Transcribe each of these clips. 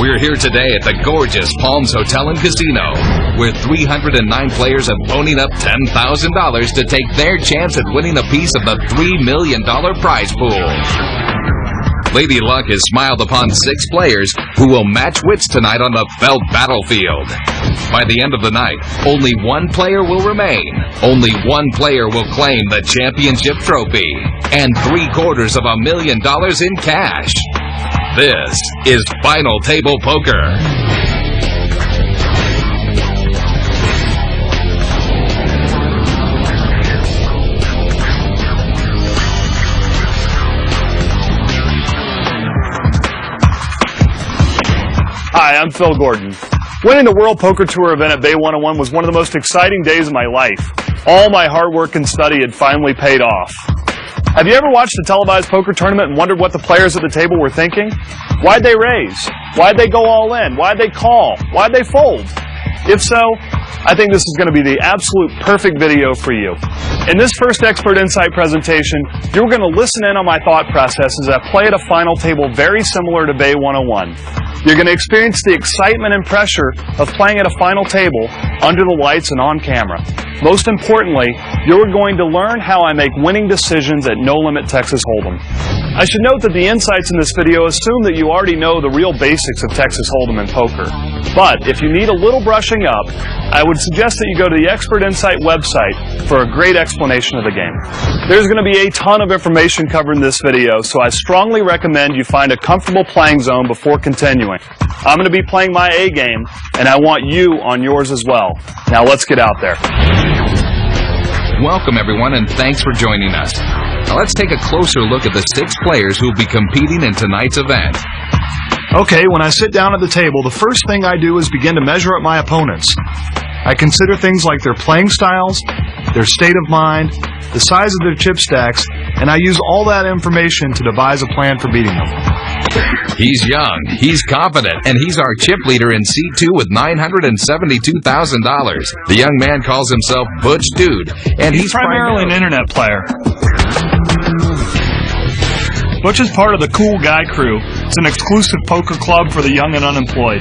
We're here today at the gorgeous Palms Hotel and Casino, where 309 players are ponying up $10,000 to take their chance at winning a piece of the $3 million prize pool. Lady Luck has smiled upon 6 players who will match wits tonight on the felt battlefield. By the end of the night, only one player will remain. Only one player will claim the championship trophy and $750,000 in cash. This is Final Table Poker. Hi, I'm Phil Gordon. Winning the World Poker Tour event at Bay 101 was one of the most exciting days of my life. All my hard work and study had finally paid off. Have you ever watched a televised poker tournament and wondered what the players at the table were thinking? Why'd they raise? Why'd they go all in? Why'd they call? Why'd they fold? If so, I think this is going to be the absolute perfect video for you. In this first Expert Insight presentation, you're going to listen in on my thought process as I play at a final table very similar to Bay 101. You're going to experience the excitement and pressure of playing at a final table under the lights and on camera. Most importantly, you're going to learn how I make winning decisions at No Limit Texas Hold'em. I should note that the insights in this video assume that you already know the real basics of Texas Hold'em and poker. But if you need a little brushing up, I would suggest that you go to the Expert Insight website for a great explanation of the game. There's going to be a ton of information covered in this video, so I strongly recommend you find a comfortable playing zone before continuing. I'm going to be playing my A game, and I want you on yours as well. Now let's get out there. Welcome everyone, and thanks for joining us. Now let's take a closer look at the 6 players who will be competing in tonight's event. Okay, when I sit down at the table, the first thing I do is begin to measure up my opponents. I consider things like their playing styles, their state of mind, the size of their chip stacks, and I use all that information to devise a plan for beating them. He's young, he's confident, and he's our chip leader in C2 with $972,000. The young man calls himself Butch Dude, and he's primarily an internet player. Butch is part of the Cool Guy Crew. It's an exclusive poker club for the young and unemployed.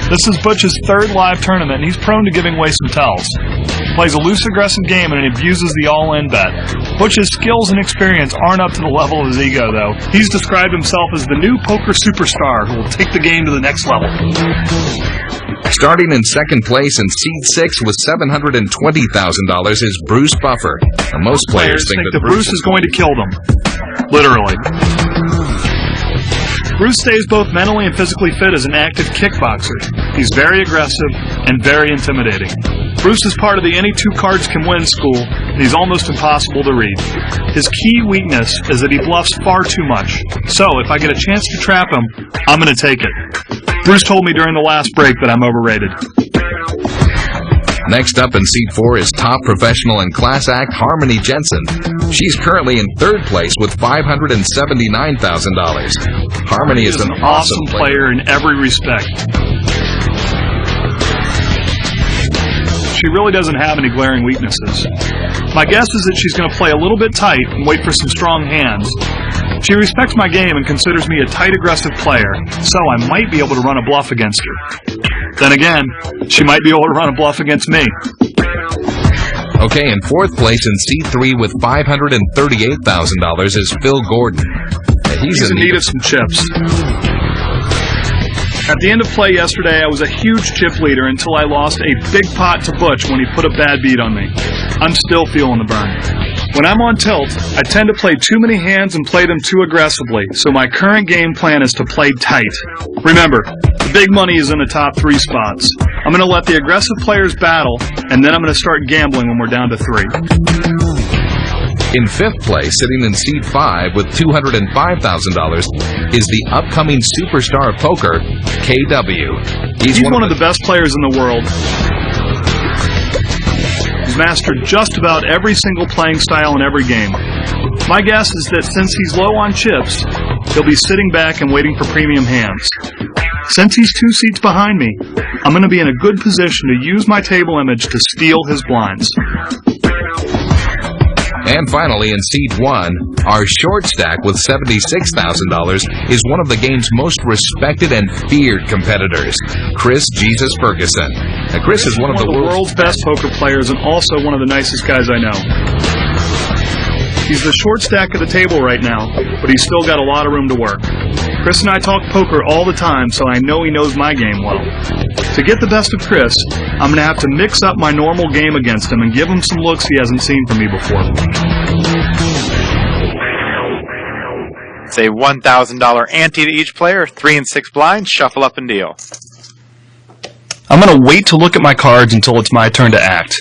This is Butch's 3rd live tournament, and he's prone to giving away some tells. He plays a loose, aggressive game, and he abuses the all-in bet. Butch's skills and experience aren't up to the level of his ego, though. He's described himself as the new poker superstar who will take the game to the next level. Starting in 2nd place in Seed 6 with $720,000 is Bruce Buffer. Now, most players think that Bruce is going to kill them. Literally. Bruce stays both mentally and physically fit as an active kickboxer. He's very aggressive and very intimidating. Bruce is part of the Any 2 Cards Can Win school, and he's almost impossible to read. His key weakness is that he bluffs far too much. So, if I get a chance to trap him, I'm going to take it. Bruce told me during the last break that I'm overrated. Next up in Seed 4 is top professional and class act Harmony Jensen. She's currently in 3rd place with $579,000. Harmony is an awesome player in every respect. She really doesn't have any glaring weaknesses. My guess is that she's going to play a little bit tight and wait for some strong hands. She respects my game and considers me a tight, aggressive player, so I might be able to run a bluff against her. Then again, she might be able to run a bluff against me. Okay, in 4th place in C3 with $538,000 is Phil Gordon. He's in need of some chips. At the end of play yesterday, I was a huge chip leader until I lost a big pot to Butch when he put a bad beat on me. I'm still feeling the burn. When I'm on tilt, I tend to play too many hands and play them too aggressively, so my current game plan is to play tight. Remember, the big money is in the top 3 spots. I'm going to let the aggressive players battle, and then I'm going to start gambling when we're down to 3. In 5th place, sitting in Seed 5 with $205,000, is the upcoming superstar of poker, KW. He's one of the best players in the world. He's mastered just about every single playing style in every game. My guess is that since he's low on chips, he'll be sitting back and waiting for premium hands. Since he's 2 seats behind me, I'm going to be in a good position to use my table image to steal his blinds. And finally, in Seed 1, our short stack with $76,000 is one of the game's most respected and feared competitors, Chris Jesus Ferguson. Now, Chris is one of the world's best poker players and also one of the nicest guys I know. He's the short stack at the table right now, but he's still got a lot of room to work. Chris and I talk poker all the time, so I know he knows my game well. To get the best of Chris, I'm going to have to mix up my normal game against him and give him some looks he hasn't seen from me before. It's a $1,000 ante to each player, 3 and 6 blinds, shuffle up and deal. I'm going to wait to look at my cards until it's my turn to act.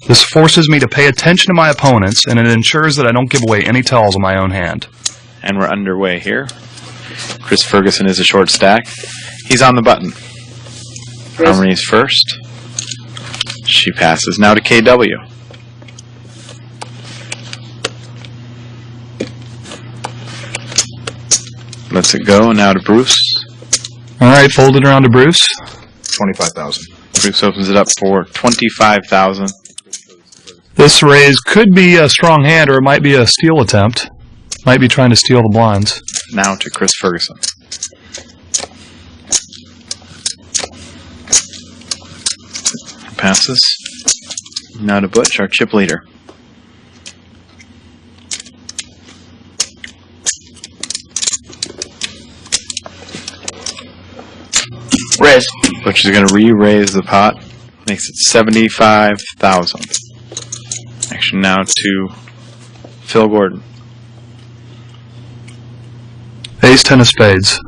This forces me to pay attention to my opponents, and it ensures that I don't give away any tells on my own hand. And we're underway here. Chris Ferguson is a short stack. He's on the button. Omri's first. She passes now to KW. Lets it go, now to Bruce. Alright, fold it around to Bruce. 25,000. Bruce opens it up for 25,000. This raise could be a strong hand, or it might be a steal attempt. Might be trying to steal the blinds. Now to Chris Ferguson. Passes. Now to Butch, our chip leader. Raise. Butch is going to re-raise the pot. Makes it 75,000. Action now to Phil Gordon. Ace-10 of spades.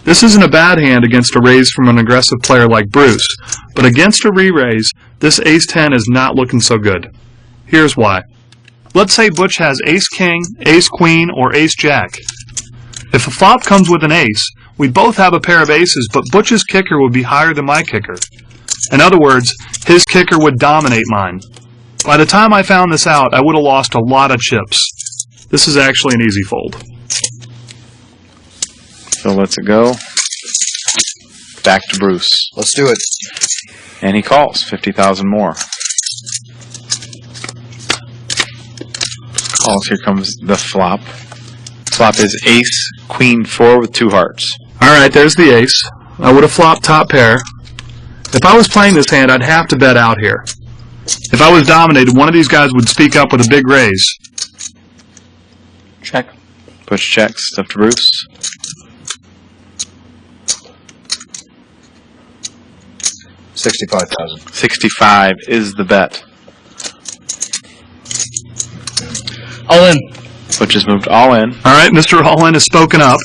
This isn't a bad hand against a raise from an aggressive player like Bruce, but against a re-raise, this ace-10 is not looking so good. Here's why. Let's say Butch has ace-king, ace-queen, or ace-jack. If a flop comes with an ace, we'd both have a pair of aces, but Butch's kicker would be higher than my kicker. In other words, his kicker would dominate mine. By the time I found this out, I would have lost a lot of chips. This is actually an easy fold. Phil lets it go. Back to Bruce. Let's do it. And he calls 50,000 more. Calls. Here comes the flop. Flop is ace, queen, 4 with 2 hearts. Alright, there's the ace. I would have flopped top pair. If I was playing this hand, I'd have to bet out here. If I was dominated, one of these guys would speak up with a big raise. Check. Butch checks. Stuff to Bruce. 65,000. 65 is the bet. All in. Butch has moved all in. Alright, Mr. All-In has spoken up.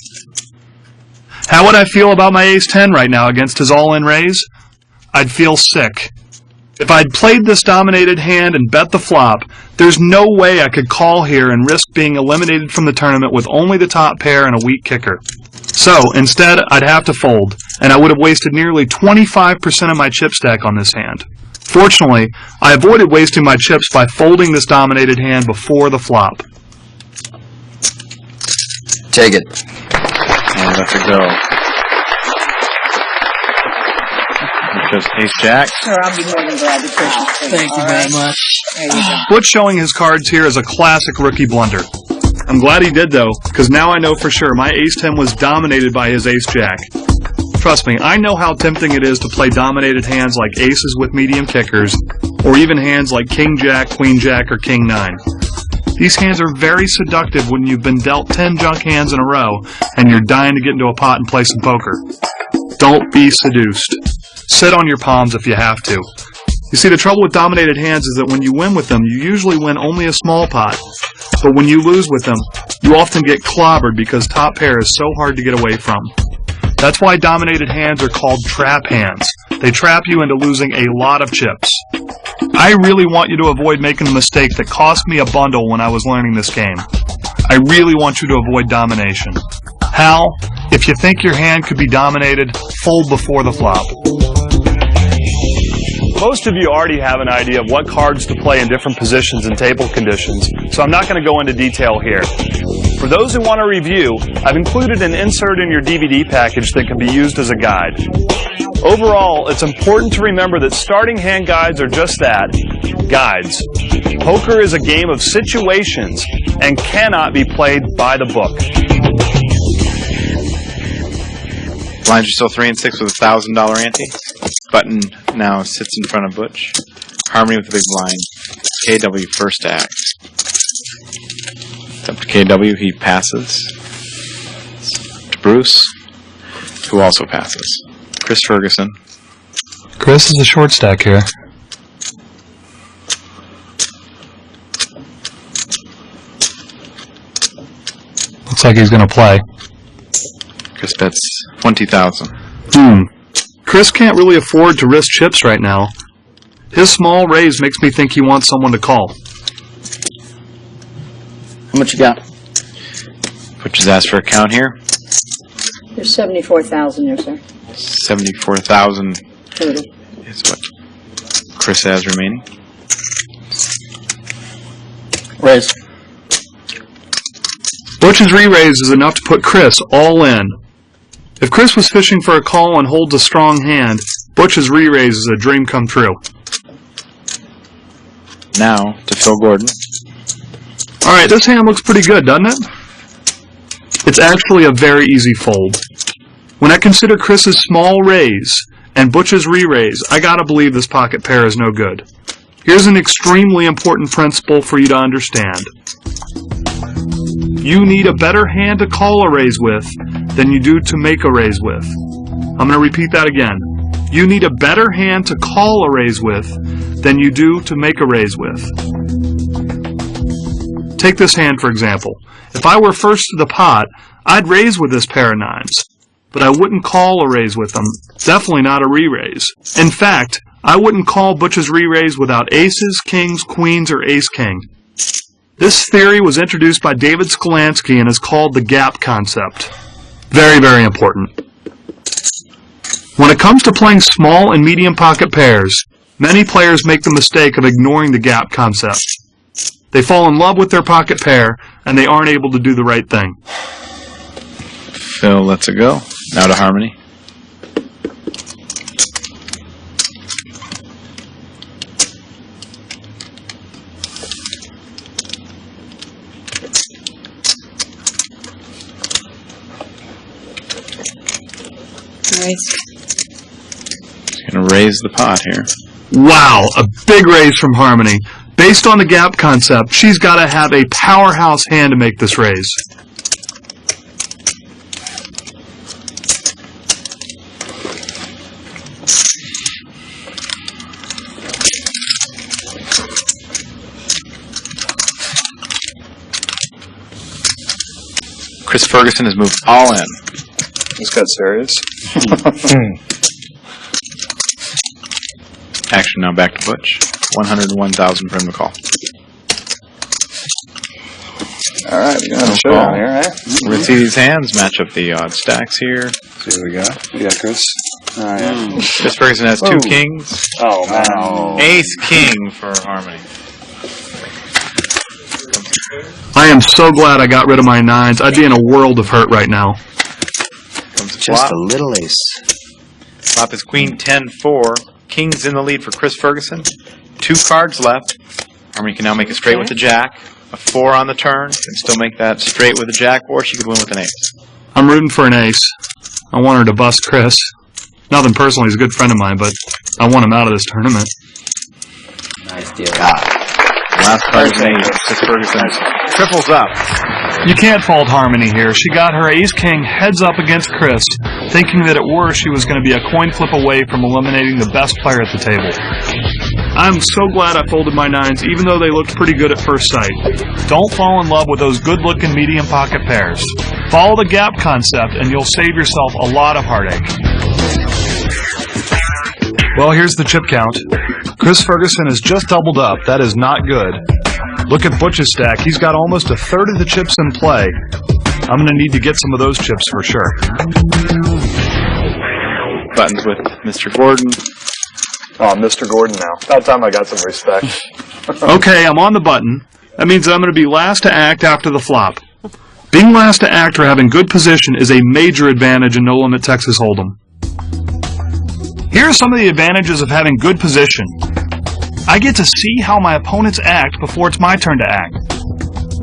How would I feel about my ace-10 right now against his all-in raise? I'd feel sick. If I'd played this dominated hand and bet the flop, there's no way I could call here and risk being eliminated from the tournament with only the top pair and a weak kicker. So, instead, I'd have to fold, and I would have wasted nearly 25% of my chip stack on this hand. Fortunately, I avoided wasting my chips by folding this dominated hand before the flop. Take it. And lets it go. Just ace-jack. Sure, I'll be more than glad to push it. Thank you very much. There you go. Butch showing his cards here is a classic rookie blunder. I'm glad he did, though, because now I know for sure my ace-10 was dominated by his ace-jack. Trust me, I know how tempting it is to play dominated hands like aces with medium kickers, or even hands like king-jack, queen-jack, or king-9. These hands are very seductive when you've been dealt 10 junk hands in a row, and you're dying to get into a pot and play some poker. Don't be seduced. Sit on your palms if you have to. You see, the trouble with dominated hands is that when you win with them, you usually win only a small pot. But when you lose with them, you often get clobbered because top pair is so hard to get away from. That's why dominated hands are called trap hands. They trap you into losing a lot of chips. I really want you to avoid making a mistake that cost me a bundle when I was learning this game. I really want you to avoid domination. How? If you think your hand could be dominated, fold before the flop. Most of you already have an idea of what cards to play in different positions and table conditions, so I'm not going to go into detail here. For those who want to review, I've included an insert in your DVD package that can be used as a guide. Overall, it's important to remember that starting hand guides are just that, guides. Poker is a game of situations and cannot be played by the book. Blinds are still 3 and 6 with a $1,000 ante. Button now sits in front of Butch. Harmony with the big blind. KW first act. It's up to KW. He passes. To Bruce, who also passes. Chris Ferguson. Chris is a short stack here. Looks like he's going to play. Chris bets 20,000. Chris can't really afford to risk chips right now. His small raise makes me think he wants someone to call. How much you got? Butch has asked for a count here. There's 74,000 there, sir. 74,000 Total. is what Chris has remaining. Raise. Butch's re-raise is enough to put Chris all in. If Chris was fishing for a call and holds a strong hand, Butch's re-raise is a dream come true. Now to Phil Gordon. Alright, this hand looks pretty good, doesn't it? It's actually a very easy fold. When I consider Chris's small raise and Butch's re-raise, I gotta believe this pocket pair is no good. Here's an extremely important principle for you to understand. You need a better hand to call a raise with than you do to make a raise with. I'm going to repeat that again. You need a better hand to call a raise with than you do to make a raise with. Take this hand, for example. If I were first to the pot, I'd raise with this pair of nines, but I wouldn't call a raise with them. Definitely not a re-raise. In fact, I wouldn't call Butch's re-raise without aces, kings, queens, or ace-king. This theory was introduced by David Skolansky and is called the gap concept. Very, very important. When it comes to playing small and medium pocket pairs, many players make the mistake of ignoring the gap concept. They fall in love with their pocket pair, and they aren't able to do the right thing. Phil lets it go. Now to Harmony. Nice. He's going to raise the pot here. Wow, a big raise from Harmony. Based on the gap concept, she's got to have a powerhouse hand to make this raise. Chris Ferguson has moved all in. This got serious. Action now back to Butch. 101,000 for him to call. All right, we got a showdown here, eh? We're going to see these hands match up the odd stacks here. See what we got. We got Chris. Oh, yeah. Chris Ferguson has two kings. Oh, man. Ace king for Harmony. I am so glad I got rid of my nines. I'd be in a world of hurt right now. Just a little ace. Flop is Queen 10-4. King's in the lead for Chris Ferguson. 2 cards left. Harmony can now make a straight with the jack. A 4 on the turn. Can still make that straight with a jack, or she could win with an ace. I'm rooting for an ace. I want her to bust Chris. Nothing personally, he's a good friend of mine, but I want him out of this tournament. Nice deal. Last card is an ace. Chris Ferguson triples up. You can't fault Harmony here. She got her ace-king heads up against Chris, thinking that at worst she was going to be a coin flip away from eliminating the best player at the table. I'm so glad I folded my nines, even though they looked pretty good at first sight. Don't fall in love with those good-looking medium pocket pairs. Follow the gap concept, and you'll save yourself a lot of heartache. Well, here's the chip count. Chris Ferguson has just doubled up. That is not good. Look at Butch's stack. He's got almost a third of the chips in play. I'm going to need to get some of those chips for sure. Buttons with Mr. Gordon. Oh, Mr. Gordon now. About time I got some respect. Okay, I'm on the button. That means that I'm going to be last to act after the flop. Being last to act or having good position is a major advantage in no-limit Texas Hold'em. Here are some of the advantages of having good position. I get to see how my opponents act before it's my turn to act.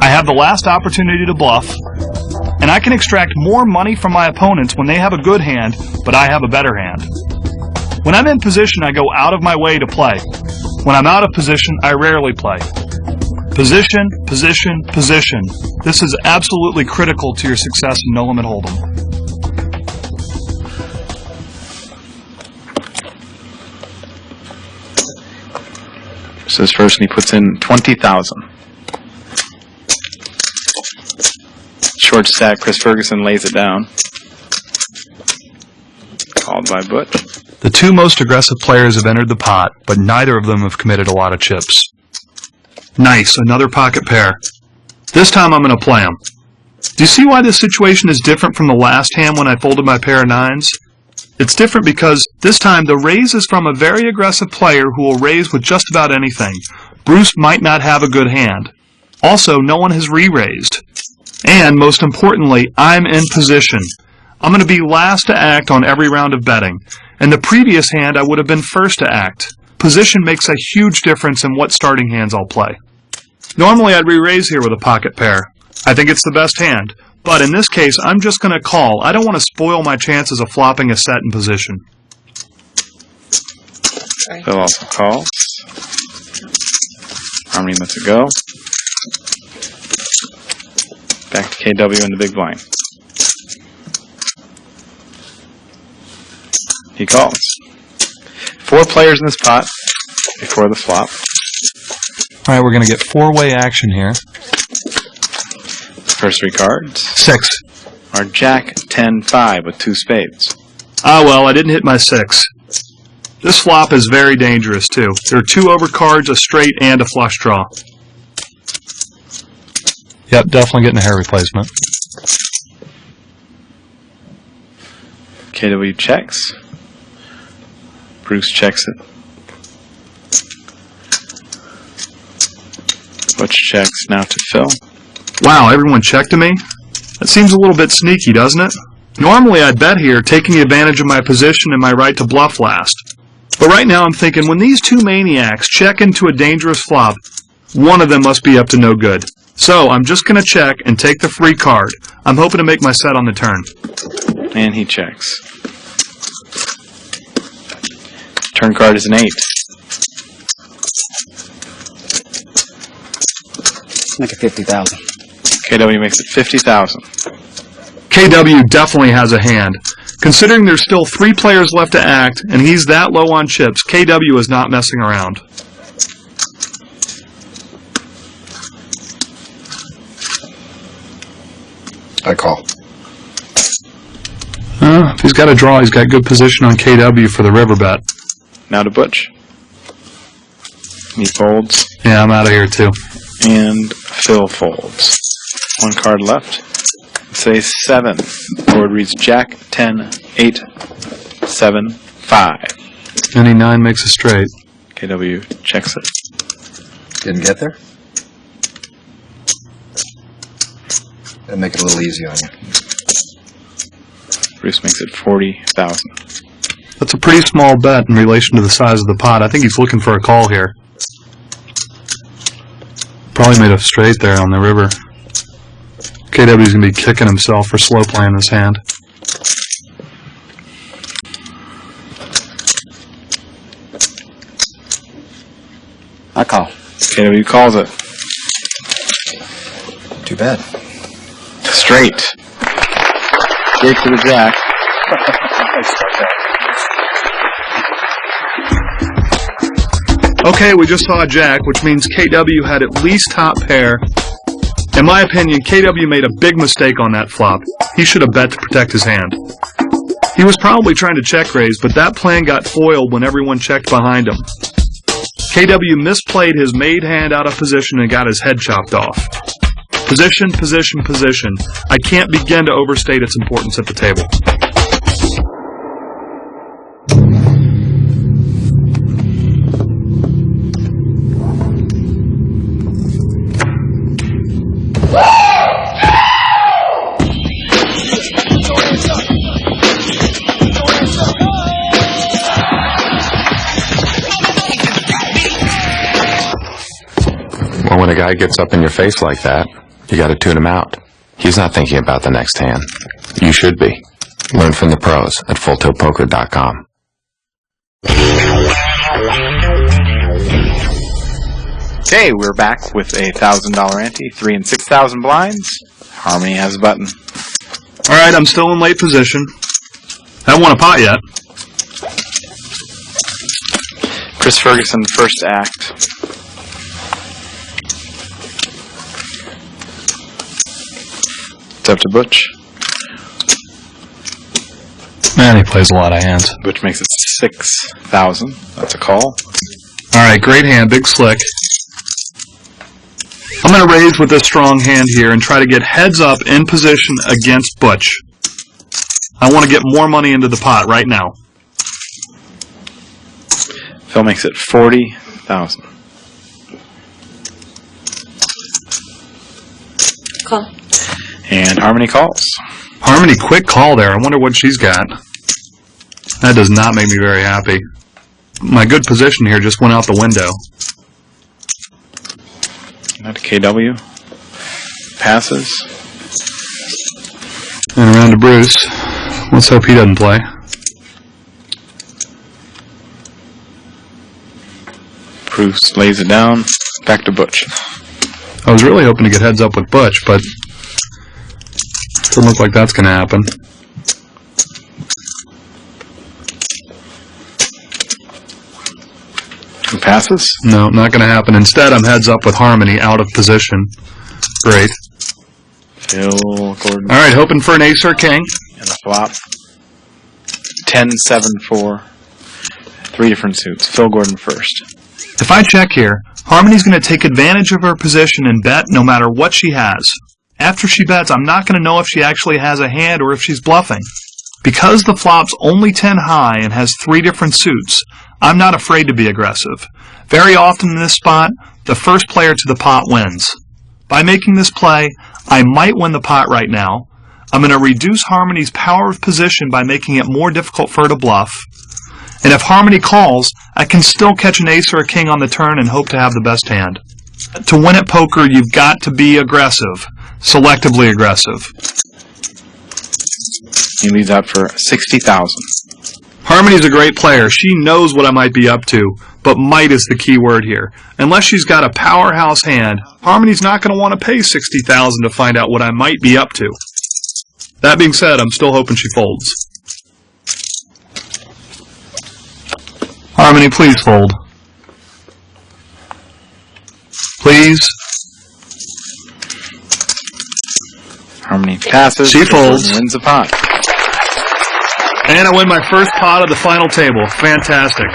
I have the last opportunity to bluff, and I can extract more money from my opponents when they have a good hand, but I have a better hand. When I'm in position, I go out of my way to play. When I'm out of position, I rarely play. Position, position, position. This is absolutely critical to your success in no-limit Hold'em. Says first, and he puts in 20,000. Short stack, Chris Ferguson lays it down. Called by Butch. The two most aggressive players have entered the pot, but neither of them have committed a lot of chips. Nice, another pocket pair. This time I'm going to play them. Do you see why this situation is different from the last hand when I folded my pair of nines? It's different because this time the raise is from a very aggressive player who will raise with just about anything. Bruce might not have a good hand. Also, no one has re-raised. And, most importantly, I'm in position. I'm going to be last to act on every round of betting. In the previous hand, I would have been first to act. Position makes a huge difference in what starting hands I'll play. Normally, I'd re-raise here with a pocket pair. I think it's the best hand. But in this case, I'm just going to call. I don't want to spoil my chances of flopping a set in position. Phil also calls. Harmony lets it go. Back to KW in the big blind. He calls. 4 players in this pot before the flop. All right, we're going to get four-way action here. First 3 cards 6. are Jack, 10, 5 with 2 spades. Ah, well, I didn't hit my 6. This flop is very dangerous, too. There are 2 overcards, a straight, and a flush draw. Yep, definitely getting a hair replacement. KW checks. Bruce checks it. Butch checks now to Phil. Wow, everyone checked to me? That seems a little bit sneaky, doesn't it? Normally I'd bet here, taking advantage of my position and my right to bluff last. But right now I'm thinking, when these 2 maniacs check into a dangerous flop, one of them must be up to no good. So I'm just going to check and take the free card. I'm hoping to make my set on the turn. And he checks. Turn card is an 8. Make it 50,000. KW makes it 50,000. KW definitely has a hand. Considering there's still 3 players left to act, and he's that low on chips, KW is not messing around. I call. If he's got a draw, he's got good position on KW for the river bet. Now to Butch. He folds. Yeah, I'm out of here too. And Phil folds. 1 card left. Say 7. Board reads Jack, 10, 8, 7, 5. Any 9 makes a straight. KW checks it. Didn't get there? That'll make it a little easy on you. Bruce makes it 40,000. That's a pretty small bet in relation to the size of the pot. I think he's looking for a call here. Probably made a straight there on the river. KW's going to be kicking himself for slow playing this hand. I call. KW calls it. Too bad. Straight. Straight to the Jack. Okay, we just saw a jack, which means KW had at least top pair. In my opinion, KW made a big mistake on that flop. He should have bet to protect his hand. He was probably trying to check raise, but that plan got foiled when everyone checked behind him. KW misplayed his made hand out of position and got his head chopped off. Position, position, position. I can't begin to overstate its importance at the table. guy gets up in your face like that, you got to tune him out. He's not thinking about the next hand. You should be. Learn from the pros at fulltiltpoker.com. Okay, we're back with a $1,000 ante, 3 and 6,000 blinds. Harmony has a button. All right, I'm still in late position. Haven't won a pot yet. Chris Ferguson, first act. It's up to Butch. Man, he plays a lot of hands. Butch makes it 6,000. That's a call. All right, great hand, big slick. I'm going to raise with this strong hand here and try to get heads up in position against Butch. I want to get more money into the pot right now. Phil makes it 40,000. Call. And Harmony calls. Harmony, quick call there. I wonder what she's got. That does not make me very happy. My good position here just went out the window. Not a KW. Passes. And around to Bruce. Let's hope he doesn't play. Bruce lays it down. Back to Butch. I was really hoping to get heads up with Butch, but doesn't look like that's going to happen. Who passes? No, not going to happen. Instead, I'm heads up with Harmony out of position. Great. Phil Gordon. All right, hoping for an ace or king. And a flop. 10, 7, 4. 3 different suits. Phil Gordon first. If I check here, Harmony's going to take advantage of her position and bet no matter what she has. After she bets, I'm not going to know if she actually has a hand or if she's bluffing. Because the flop's only 10 high and has 3 different suits, I'm not afraid to be aggressive. Very often in this spot, the first player to the pot wins. By making this play, I might win the pot right now. I'm going to reduce Harmony's power of position by making it more difficult for her to bluff. And if Harmony calls, I can still catch an ace or a king on the turn and hope to have the best hand. To win at poker, you've got to be aggressive. Selectively aggressive. He leads out for 60,000. Harmony's a great player. She knows what I might be up to, but might is the key word here. Unless she's got a powerhouse hand, Harmony's not going to want to pay 60,000 to find out what I might be up to. That being said, I'm still hoping she folds. Harmony, please fold. Please. Harmony passes. She folds. Wins the pot. And I win my first pot of the final table. Fantastic.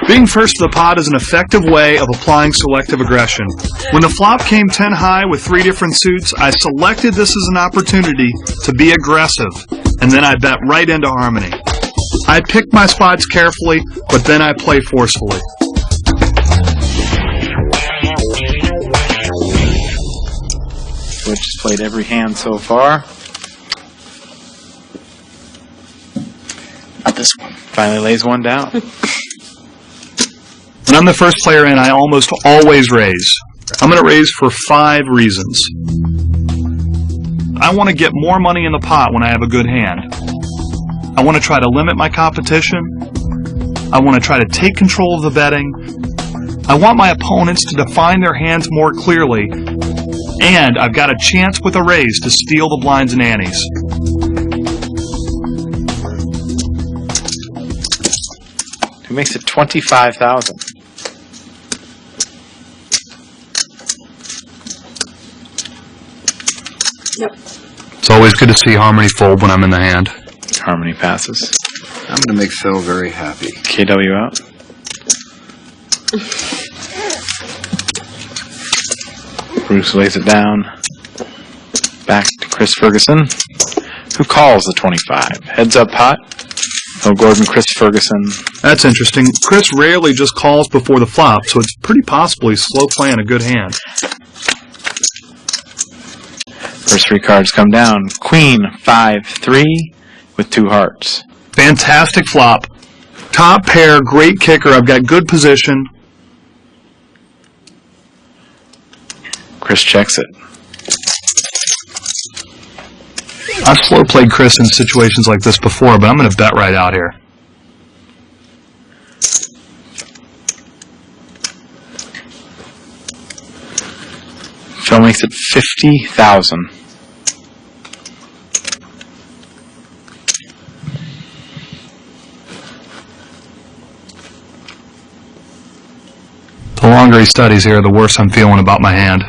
Being first to the pot is an effective way of applying selective aggression. When the flop came 10 high with 3 different suits, I selected this as an opportunity to be aggressive, and then I bet right into Harmony. I pick my spots carefully, but then I play forcefully. Butch has played every hand so far. Not this one. Finally lays one down. When I'm the first player in, I almost always raise. I'm going to raise for 5 reasons. I want to get more money in the pot when I have a good hand. I want to try to limit my competition. I want to try to take control of the betting. I want my opponents to define their hands more clearly. And I've got a chance with a raise to steal the blinds and antes. Who makes it 25,000? Nope. It's always good to see Harmony fold when I'm in the hand. Harmony passes. I'm going to make Phil very happy. KW out. Bruce lays it down. Back to Chris Ferguson, who calls the 25. Heads up pot. Phil Gordon, Chris Ferguson. That's interesting. Chris rarely just calls before the flop, so it's pretty possible he's slow playing a good hand. First 3 cards come down. Queen, 5, 3 with 2 hearts. Fantastic flop. Top pair, great kicker. I've got good position. Chris checks it. I've slow played Chris in situations like this before, but I'm going to bet right out here. Phil makes it 50,000. The longer he studies here, the worse I'm feeling about my hand.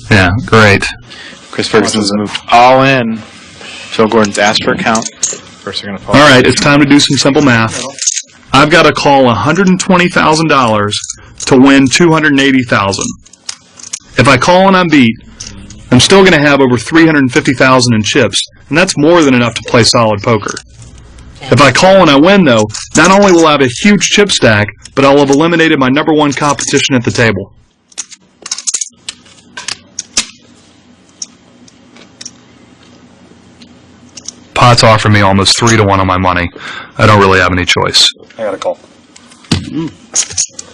Yeah, great. Chris Ferguson's moved all in. Phil Gordon's asked for a count. First, they're going to All right, it's time to do some simple math. I've got to call $120,000 to win $280,000. If I call and I'm beat, I'm still going to have over $350,000 in chips, and that's more than enough to play solid poker. If I call and I win, though, not only will I have a huge chip stack, but I'll have eliminated my number one competition at the table. Pot's offering me almost 3-1 on my money. I don't really have any choice. I got a call.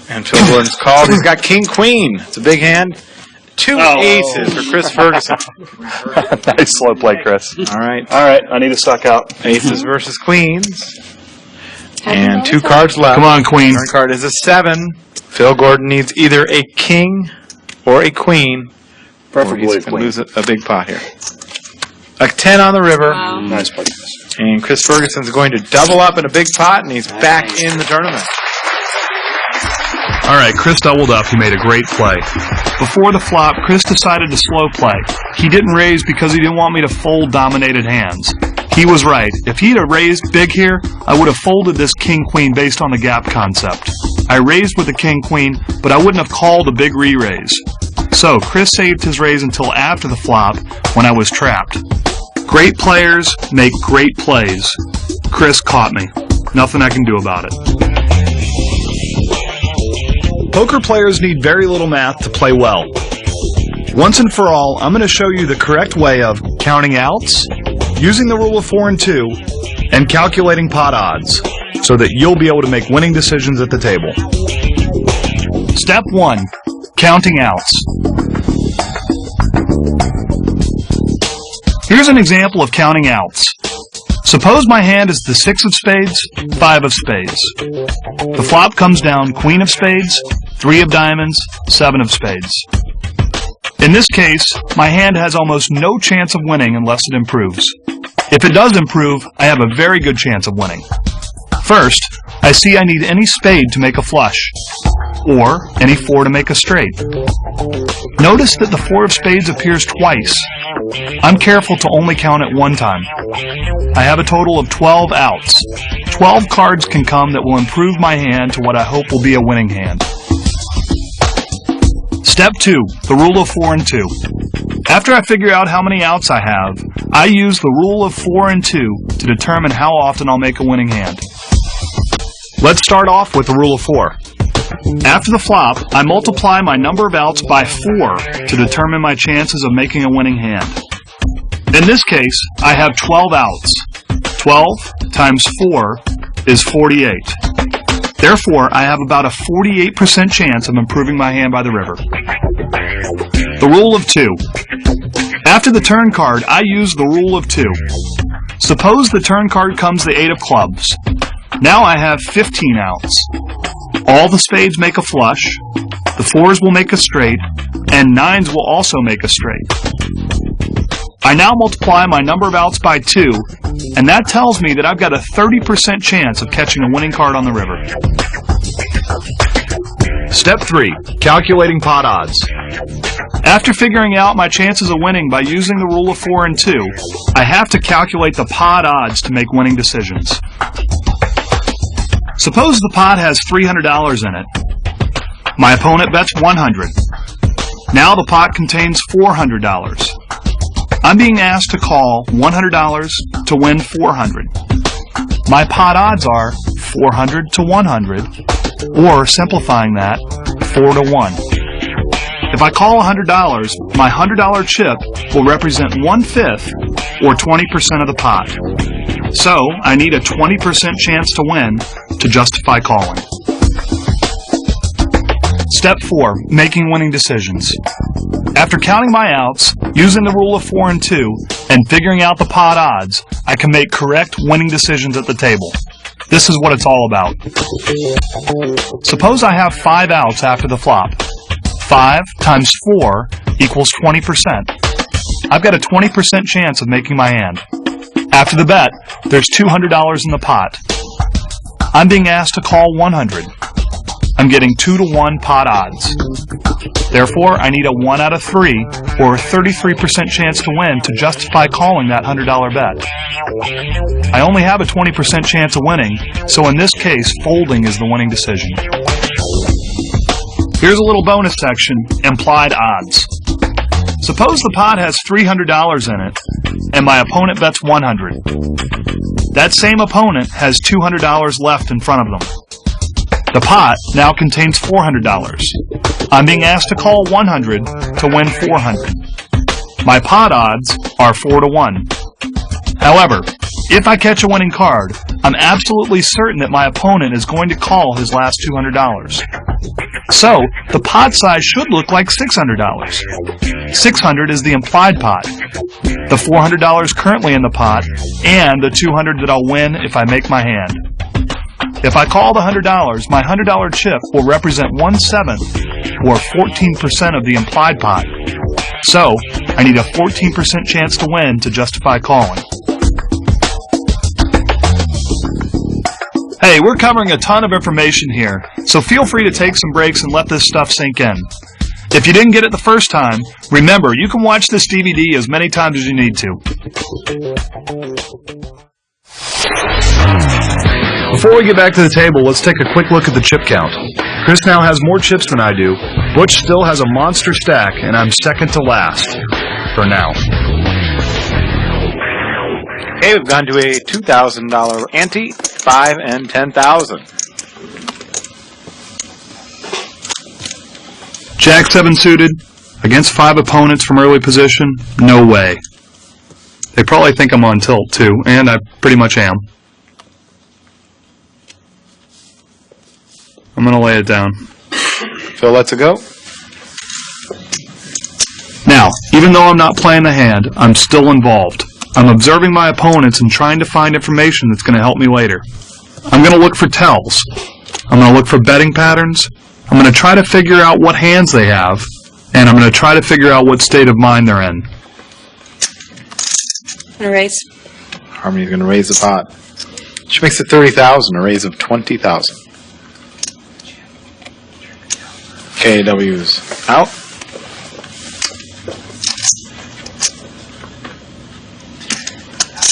And Phil Gordon's called. He's got king, queen. It's a big hand. Two aces for Chris Ferguson. Nice slow play, Chris. All right. All right, I need to suck out. Aces versus queens. And 2 cards left. Come on, queen. Turn card is a 7. Phil Gordon needs either a king or a queen. Preferably or he's going to lose a big pot here. A 10 on the river. Wow. Nice play. And Chris Ferguson's going to double up in a big pot, and he's back in the tournament. All right, Chris doubled up. He made a great play. Before the flop, Chris decided to slow play. He didn't raise because he didn't want me to fold dominated hands. He was right. If he'd have raised big here, I would have folded this king-queen based on the gap concept. I raised with the king-queen, but I wouldn't have called a big re-raise. So, Chris saved his raise until after the flop, when I was trapped. Great players make great plays. Chris caught me. Nothing I can do about it. Poker players need very little math to play well. Once and for all, I'm going to show you the correct way of counting outs, using the rule of 4 and 2, and calculating pot odds, so that you'll be able to make winning decisions at the table. Step 1. Counting outs. Here's an example of counting outs. Suppose my hand is the 6 of spades, 5 of spades. The flop comes down queen of spades, 3 of diamonds, 7 of spades. In this case, my hand has almost no chance of winning unless it improves. If it does improve, I have a very good chance of winning. First, I see I need any spade to make a flush, or any 4 to make a straight. Notice that the 4 of spades appears twice. I'm careful to only count it one time. I have a total of 12 outs. 12 cards can come that will improve my hand to what I hope will be a winning hand. Step 2. The rule of 4 and 2. After I figure out how many outs I have, I use the rule of 4 and 2 to determine how often I'll make a winning hand. Let's start off with the rule of 4. After the flop, I multiply my number of outs by 4 to determine my chances of making a winning hand. In this case, I have 12 outs. 12 times 4 is 48. Therefore, I have about a 48% chance of improving my hand by the river. The rule of 2. After the turn card, I use the rule of 2. Suppose the turn card comes the 8 of clubs. Now I have 15 outs. All the spades make a flush, the 4s will make a straight, and 9s will also make a straight. I now multiply my number of outs by 2, and that tells me that I've got a 30% chance of catching a winning card on the river. Step 3. Calculating pot odds. After figuring out my chances of winning by using the rule of 4 and 2, I have to calculate the pot odds to make winning decisions. Suppose the pot has $300 in it. My opponent bets $100. Now the pot contains $400. I'm being asked to call $100 to win $400. My pot odds are 400 to 100, or simplifying that, 4 to 1. If I call $100, my $100 chip will represent 1/5 or 20% of the pot. So, I need a 20% chance to win to justify calling. Step 4. Making winning decisions. After counting my outs, using the rule of 4 and 2, and figuring out the pot odds, I can make correct winning decisions at the table. This is what it's all about. Suppose I have 5 outs after the flop. 5 times 4 equals 20%. I've got a 20% chance of making my hand. After the bet, there's $200 in the pot. I'm being asked to call 100. I'm getting 2-to-1 pot odds. Therefore, I need a 1 out of 3, or a 33% chance to win to justify calling that $100 bet. I only have a 20% chance of winning, so in this case, folding is the winning decision. Here's a little bonus section, implied odds. Suppose the pot has $300 in it, and my opponent bets 100. That same opponent has $200 left in front of them. The pot now contains $400. I'm being asked to call 100 to win 400. My pot odds are 4-to-1. However, if I catch a winning card, I'm absolutely certain that my opponent is going to call his last $200. So, the pot size should look like $600. 600 is the implied pot, the $400 currently in the pot, and the $200 that I'll win if I make my hand. If I call the $100, my $100 chip will represent 1/7, or 14% of the implied pot. So, I need a 14% chance to win to justify calling. Hey, we're covering a ton of information here, so feel free to take some breaks and let this stuff sink in. If you didn't get it the first time, remember, you can watch this DVD as many times as you need to. Before we get back to the table, let's take a quick look at the chip count. Chris now has more chips than I do. Butch still has a monster stack, and I'm second to last. For now. Okay, we've gone to a $2,000 ante, 5 and 10,000. Jack 7 suited, against 5 opponents from early position, no way. They probably think I'm on tilt too, and I pretty much am. I'm going to lay it down. Phil lets it go. Now, even though I'm not playing the hand, I'm still involved. I'm observing my opponents and trying to find information that's going to help me later. I'm going to look for tells. I'm going to look for betting patterns. I'm going to try to figure out what hands they have, and I'm going to try to figure out what state of mind they're in. A raise. Harmony's going to raise the pot. She makes it 30,000, a raise of 20,000. KW's out.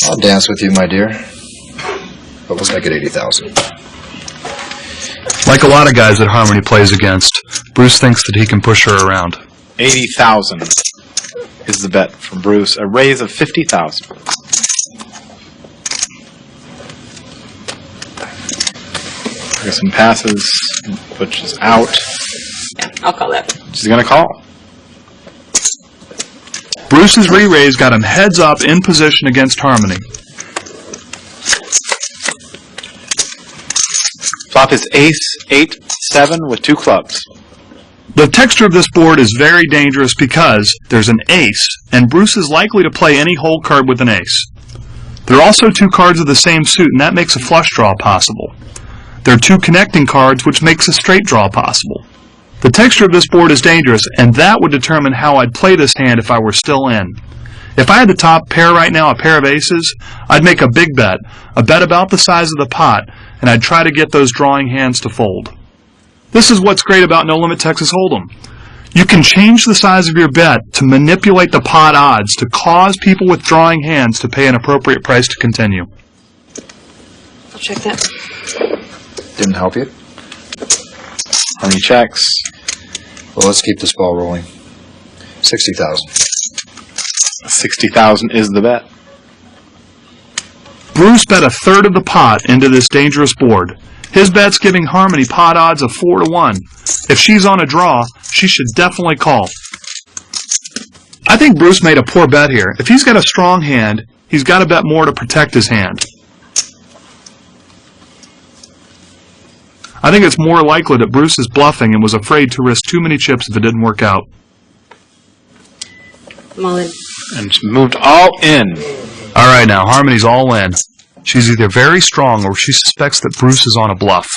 I'll dance with you, my dear. But let's make it 80,000. Like a lot of guys that Harmony plays against, Bruce thinks that he can push her around. 80,000 is the bet from Bruce, a raise of 50,000. Ferguson passes, Butch is out. I'll call that. She's going to call. Bruce's re-raise got him heads up in position against Harmony. Flop is ace, 8, 7 with 2 clubs. The texture of this board is very dangerous because there's an ace, and Bruce is likely to play any hole card with an ace. There are also 2 cards of the same suit, and that makes a flush draw possible. There are 2 connecting cards, which makes a straight draw possible. The texture of this board is dangerous, and that would determine how I'd play this hand if I were still in. If I had the top pair right now, a pair of aces, I'd make a big bet, a bet about the size of the pot, and I'd try to get those drawing hands to fold. This is what's great about No Limit Texas Hold'em. You can change the size of your bet to manipulate the pot odds to cause people with drawing hands to pay an appropriate price to continue. I'll check that. Didn't help you? Harmony checks. Well, let's keep this ball rolling. 60,000. 60,000 is the bet. Bruce bet a third of the pot into this dangerous board. His bet's giving Harmony pot odds of 4-to-1. If she's on a draw, she should definitely call. I think Bruce made a poor bet here. If he's got a strong hand, he's got to bet more to protect his hand. I think it's more likely that Bruce is bluffing and was afraid to risk too many chips if it didn't work out. I'm all in. And it's moved all in. All right, now, Harmony's all in. She's either very strong or she suspects that Bruce is on a bluff.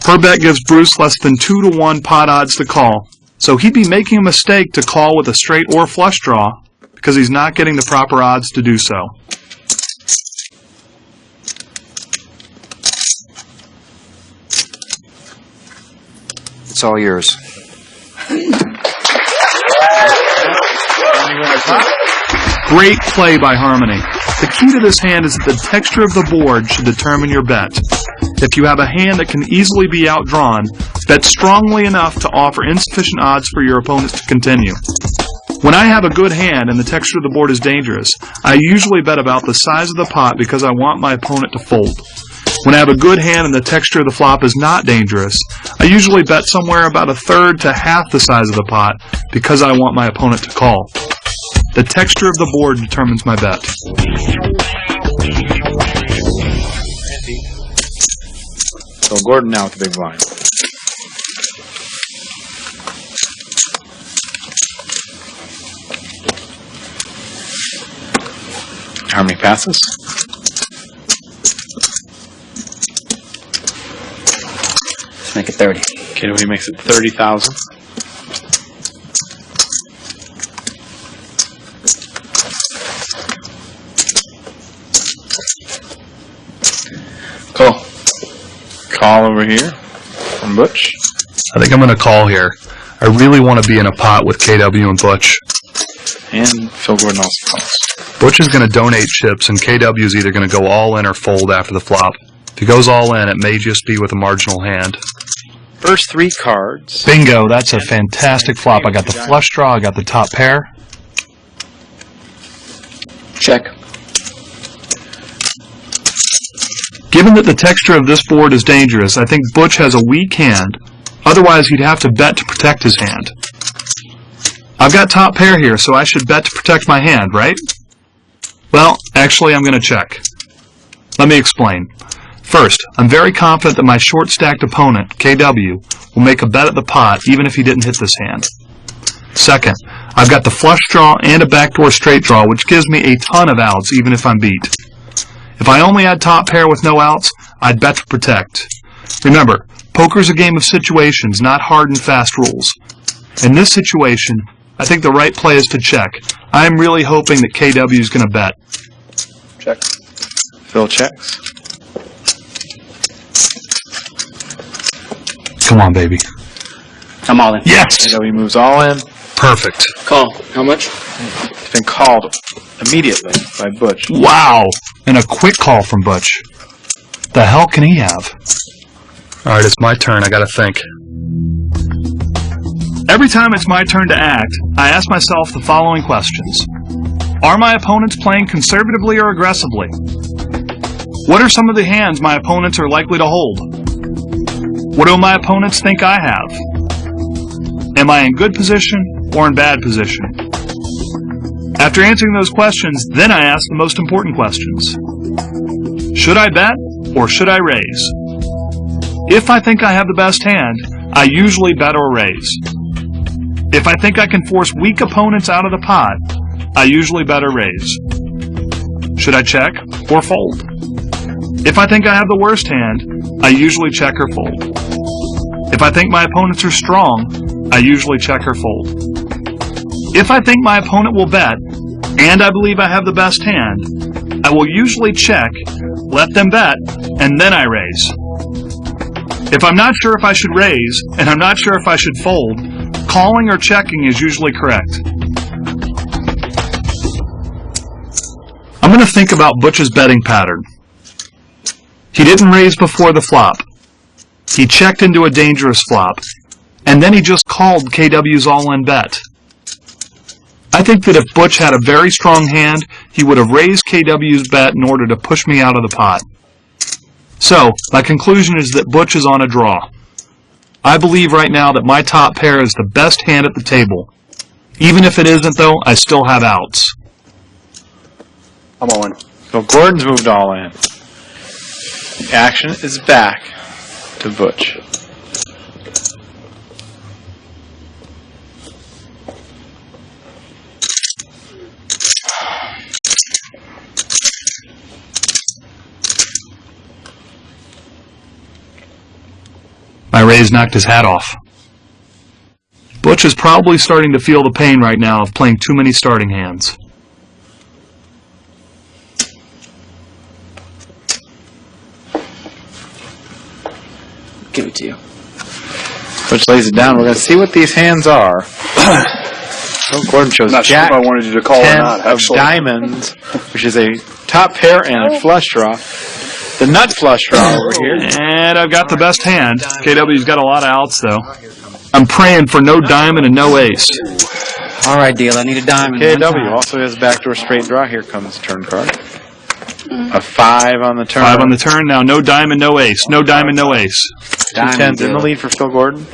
Her bet gives Bruce less than 2-to-1 pot odds to call, so he'd be making a mistake to call with a straight or flush draw because he's not getting the proper odds to do so. It's all yours. Great play by Harmony. The key to this hand is that the texture of the board should determine your bet. If you have a hand that can easily be outdrawn, bet strongly enough to offer insufficient odds for your opponents to continue. When I have a good hand and the texture of the board is dangerous, I usually bet about the size of the pot because I want my opponent to fold. When I have a good hand and the texture of the flop is not dangerous, I usually bet somewhere about 1/3 to half the size of the pot because I want my opponent to call. The texture of the board determines my bet. So Gordon now with the big blind. Harmony passes. Let's make it 30. KW makes it 30,000. Cool. Call over here from Butch. I think I'm going to call here. I really want to be in a pot with KW and Butch. And Phil Gordon also calls. Butch is going to donate chips, and KW is either going to go all in or fold after the flop. If he goes all in, it may just be with a marginal hand. First 3 cards. Bingo, that's a fantastic flop. I got the flush draw, I got the top pair. Check. Given that the texture of this board is dangerous, I think Butch has a weak hand. Otherwise, he'd have to bet to protect his hand. I've got top pair here, so I should bet to protect my hand, right? Well, actually, I'm going to check. Let me explain. First, I'm very confident that my short-stacked opponent, KW, will make a bet at the pot even if he didn't hit this hand. Second, I've got the flush draw and a backdoor straight draw, which gives me a ton of outs even if I'm beat. If I only had top pair with no outs, I'd bet to protect. Remember, poker's a game of situations, not hard and fast rules. In this situation, I think the right play is to check. I'm really hoping that KW is going to bet. Check. Phil checks. Come on, baby. I'm all in. Yes! KW moves all in. Perfect. Call. How much? It's been called immediately by Butch. Wow! And a quick call from Butch. The hell can he have? Alright, it's my turn. I gotta think. Every time it's my turn to act, I ask myself the following questions. Are my opponents playing conservatively or aggressively? What are some of the hands my opponents are likely to hold? What do my opponents think I have? Am I in good position or in bad position? After answering those questions, then I ask the most important questions. Should I bet or should I raise? If I think I have the best hand, I usually bet or raise. If I think I can force weak opponents out of the pot, I usually bet or raise. Should I check or fold? If I think I have the worst hand, I usually check or fold. If I think my opponents are strong, I usually check or fold. If I think my opponent will bet, and I believe I have the best hand, I will usually check, let them bet, and then I raise. If I'm not sure if I should raise, and I'm not sure if I should fold, calling or checking is usually correct. I'm going to think about Butch's betting pattern. He didn't raise before the flop. He checked into a dangerous flop, and then he just called KW's all-in bet. I think that if Butch had a very strong hand, he would have raised KW's bet in order to push me out of the pot. So, my conclusion is that Butch is on a draw. I believe right now that my top pair is the best hand at the table. Even if it isn't, though, I still have outs. I'm all in. So Gordon's moved all in. The action is back. to Butch. My raise knocked his hat off. Butch is probably starting to feel the pain right now of playing too many starting hands. Give it to you. Butch lays it down. We're going to see what these hands are. Phil Gordon shows Not Jack sure if I wanted you to call 10 or not, of actually. diamonds, which is a top pair and a flush draw. The nut flush draw over here. And I've got the best hand. KW's got a lot of outs, though. I'm praying for no diamond and no ace. All right, deal. I need a diamond. KW also has backdoor straight draw. Here comes the turn card. A 5 on the turn. 5 on the turn. Now no diamond, no ace. No diamond, no ace. 2 tens in the lead for Phil Gordon.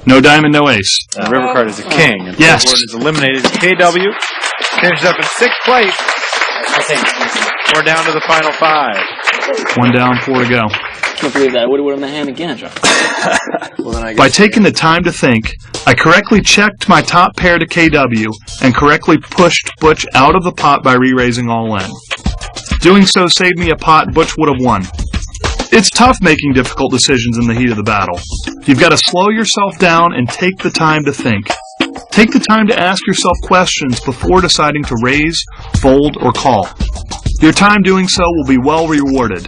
No diamond, no ace. The river card is a king. And Yes. Phil Gordon is eliminated. KW finishes up in 6th place. We're down to the final 5. 1 down, 4 to go. I can't believe that. I would have in the hand again. By taking the time to think, I correctly checked my top pair to KW and correctly pushed Butch out of the pot by re-raising all in. Doing so saved me a pot Butch would have won. It's tough making difficult decisions in the heat of the battle. You've got to slow yourself down and take the time to think. Take the time to ask yourself questions before deciding to raise, fold, or call. Your time doing so will be well rewarded.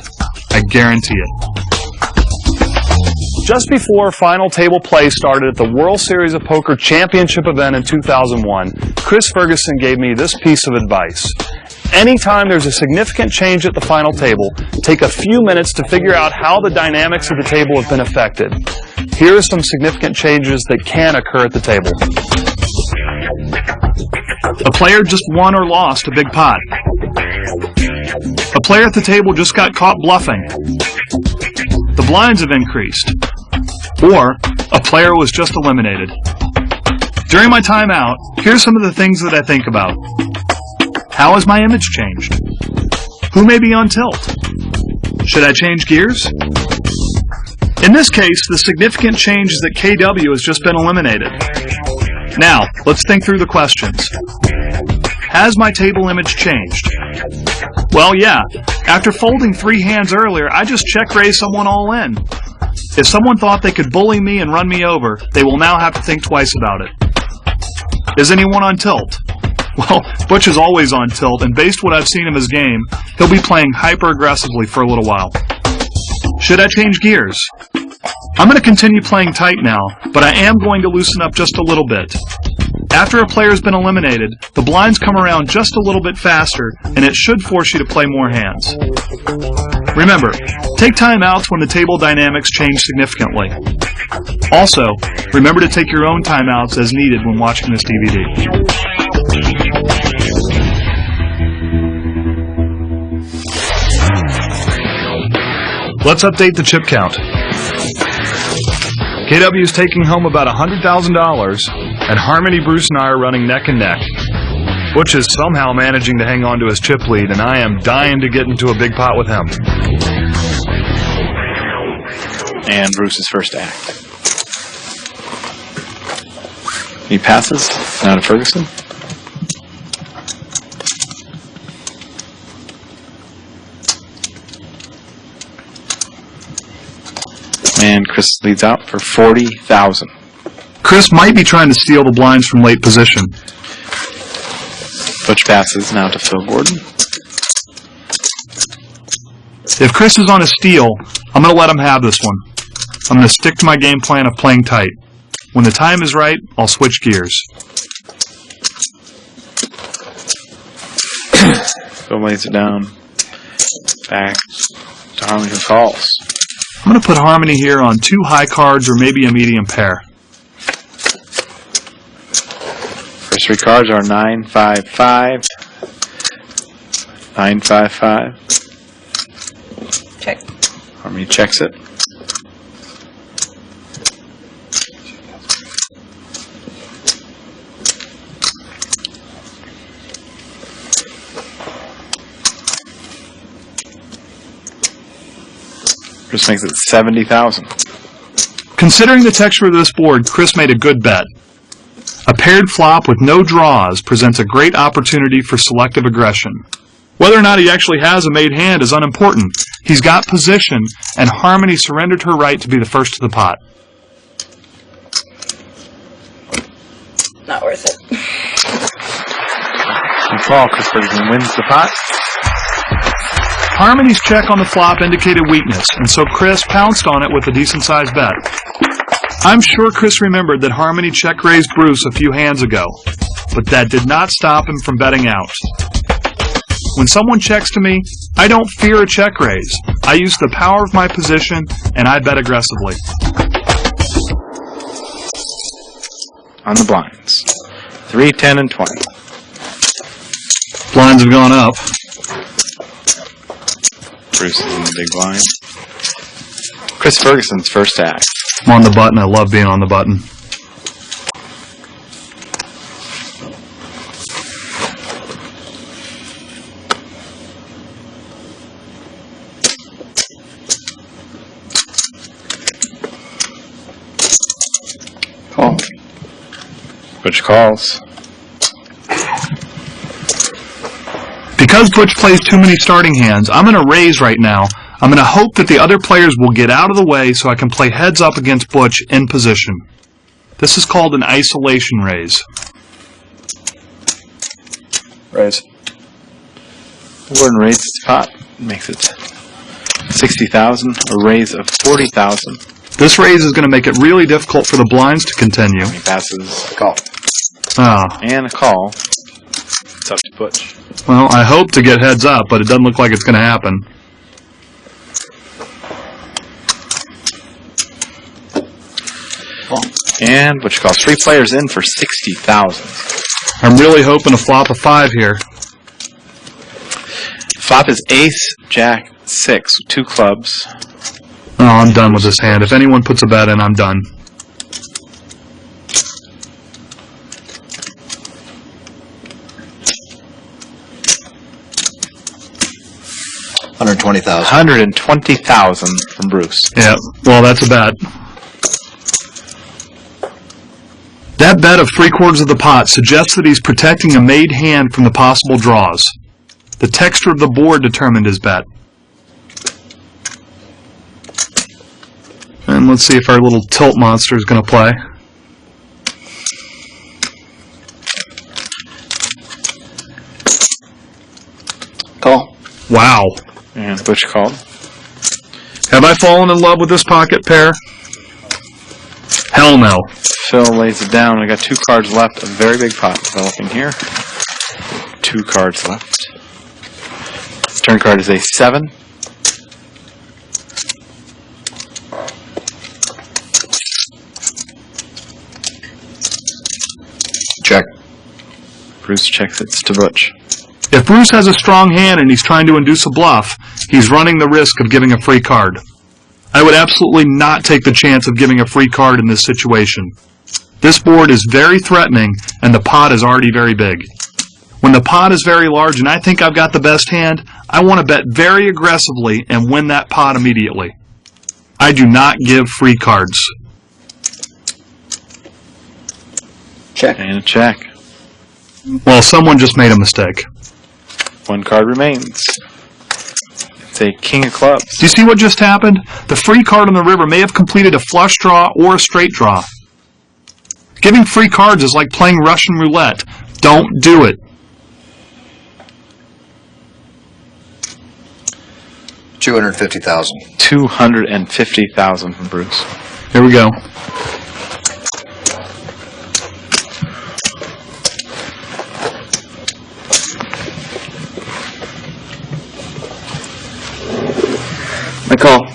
I guarantee it. Just before final table play started at the World Series of Poker Championship event in 2001, Chris Ferguson gave me this piece of advice. Anytime there's a significant change at the final table, take a few minutes to figure out how the dynamics of the table have been affected. Here are some significant changes that can occur at the table. A player just won or lost a big pot. A player at the table just got caught bluffing. The blinds have increased. Or a player was just eliminated. During my timeout, here's some of the things that I think about. How has my image changed? Who may be on tilt? Should I change gears? In this case, the significant change is that KW has just been eliminated. Now, let's think through the questions. Has my table image changed? Well, yeah. After folding 3 hands earlier, I just check-raised someone all in. If someone thought they could bully me and run me over, they will now have to think twice about it. Is anyone on tilt? Well, Butch is always on tilt, and based on what I've seen of his game, he'll be playing hyper-aggressively for a little while. Should I change gears? I'm going to continue playing tight now, but I am going to loosen up just a little bit. After a player's been eliminated, the blinds come around just a little bit faster, and it should force you to play more hands. Remember, take timeouts when the table dynamics change significantly. Also, remember to take your own timeouts as needed when watching this DVD. Let's update the chip count. KW is taking home about $100,000, and Harmony, Bruce, and I are running neck and neck. Butch is somehow managing to hang on to his chip lead, and I am dying to get into a big pot with him. And Bruce's first act. He passes. Now to Ferguson. And Chris leads out for $40,000. Chris might be trying to steal the blinds from late position. Butch passes now to Phil Gordon. If Chris is on a steal, I'm going to let him have this one. I'm going to stick to my game plan of playing tight. When the time is right, I'll switch gears. Phil lays it down. Back to Harmony, who calls. I'm going to put Harmony here on 2 high cards or maybe a medium pair. First 3 cards are 9, 5, 5. 9, 5, 5. Check. Harmony checks it. Chris makes it $70,000. Considering the texture of this board, Chris made a good bet. A paired flop with no draws presents a great opportunity for selective aggression. Whether or not he actually has a made hand is unimportant. He's got position, and Harmony surrendered her right to be the first to the pot. Not worth it. You call, Chris Ferguson wins the pot. Harmony's check on the flop indicated weakness, and so Chris pounced on it with a decent-sized bet. I'm sure Chris remembered that Harmony check-raised Bruce a few hands ago, but that did not stop him from betting out. When someone checks to me, I don't fear a check raise. I use the power of my position, and I bet aggressively. On the blinds. 3, 10, and 20. Blinds have gone up. Bruce is in the big blind. Chris Ferguson's first act. I'm on the button. I love being on the button. Call. Butch calls. Because Butch plays too many starting hands, I'm going to raise right now. I'm going to hope that the other players will get out of the way so I can play heads up against Butch in position. This is called an isolation raise. Raise. Gordon raises the pot. Makes it 60,000. A raise of 40,000. This raise is going to make it really difficult for the blinds to continue. He passes. Call. And a call. It's up to Butch. Well, I hope to get heads up, but it doesn't look like it's going to happen. And Butch calls. 3 players in for 60,000. I'm really hoping to flop a 5 here. Flop is ace, jack, 6 with 2 clubs. Oh, I'm done with this hand. If anyone puts a bet in, I'm done. $120,000 from Bruce. Yeah, well, that's a bet. That bet of 3/4 of the pot suggests that he's protecting a made hand from the possible draws. The texture of the board determined his bet. And let's see if our little tilt monster is going to play. Call. Wow. And Butch called. Have I fallen in love with this pocket pair? Hell no. Phil lays it down. I got 2 cards left. A very big pot developing here. 2 cards left. Turn card is a 7. Check. Bruce checks it to Butch. If Bruce has a strong hand and he's trying to induce a bluff, he's running the risk of giving a free card. I would absolutely not take the chance of giving a free card in this situation. This board is very threatening, and the pot is already very big. When the pot is very large and I think I've got the best hand, I want to bet very aggressively and win that pot immediately. I do not give free cards. Check. And a check. Well, someone just made a mistake. 1 card remains. It's a king of clubs. Do you see what just happened? The free card on the river may have completed a flush draw or a straight draw. Giving free cards is like playing Russian roulette. Don't do it. $250,000. $250,000 from Bruce. Here we go. I call.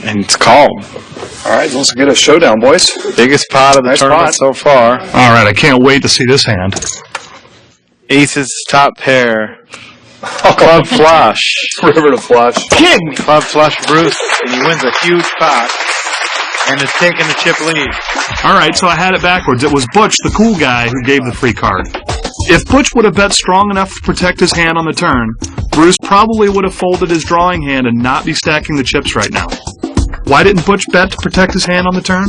And it's called. All right, let's get a showdown, boys. Biggest pot of the tournament so far. All right, I can't wait to see this hand. Aces, top pair. Club flush. River to flush. Kidding me. Club flush for Bruce, and he wins a huge pot. And is taking the chip lead. All right, so I had it backwards. It was Butch, the cool guy, who gave the free card. If Butch would have bet strong enough to protect his hand on the turn, Bruce probably would have folded his drawing hand and not be stacking the chips right now. Why didn't Butch bet to protect his hand on the turn?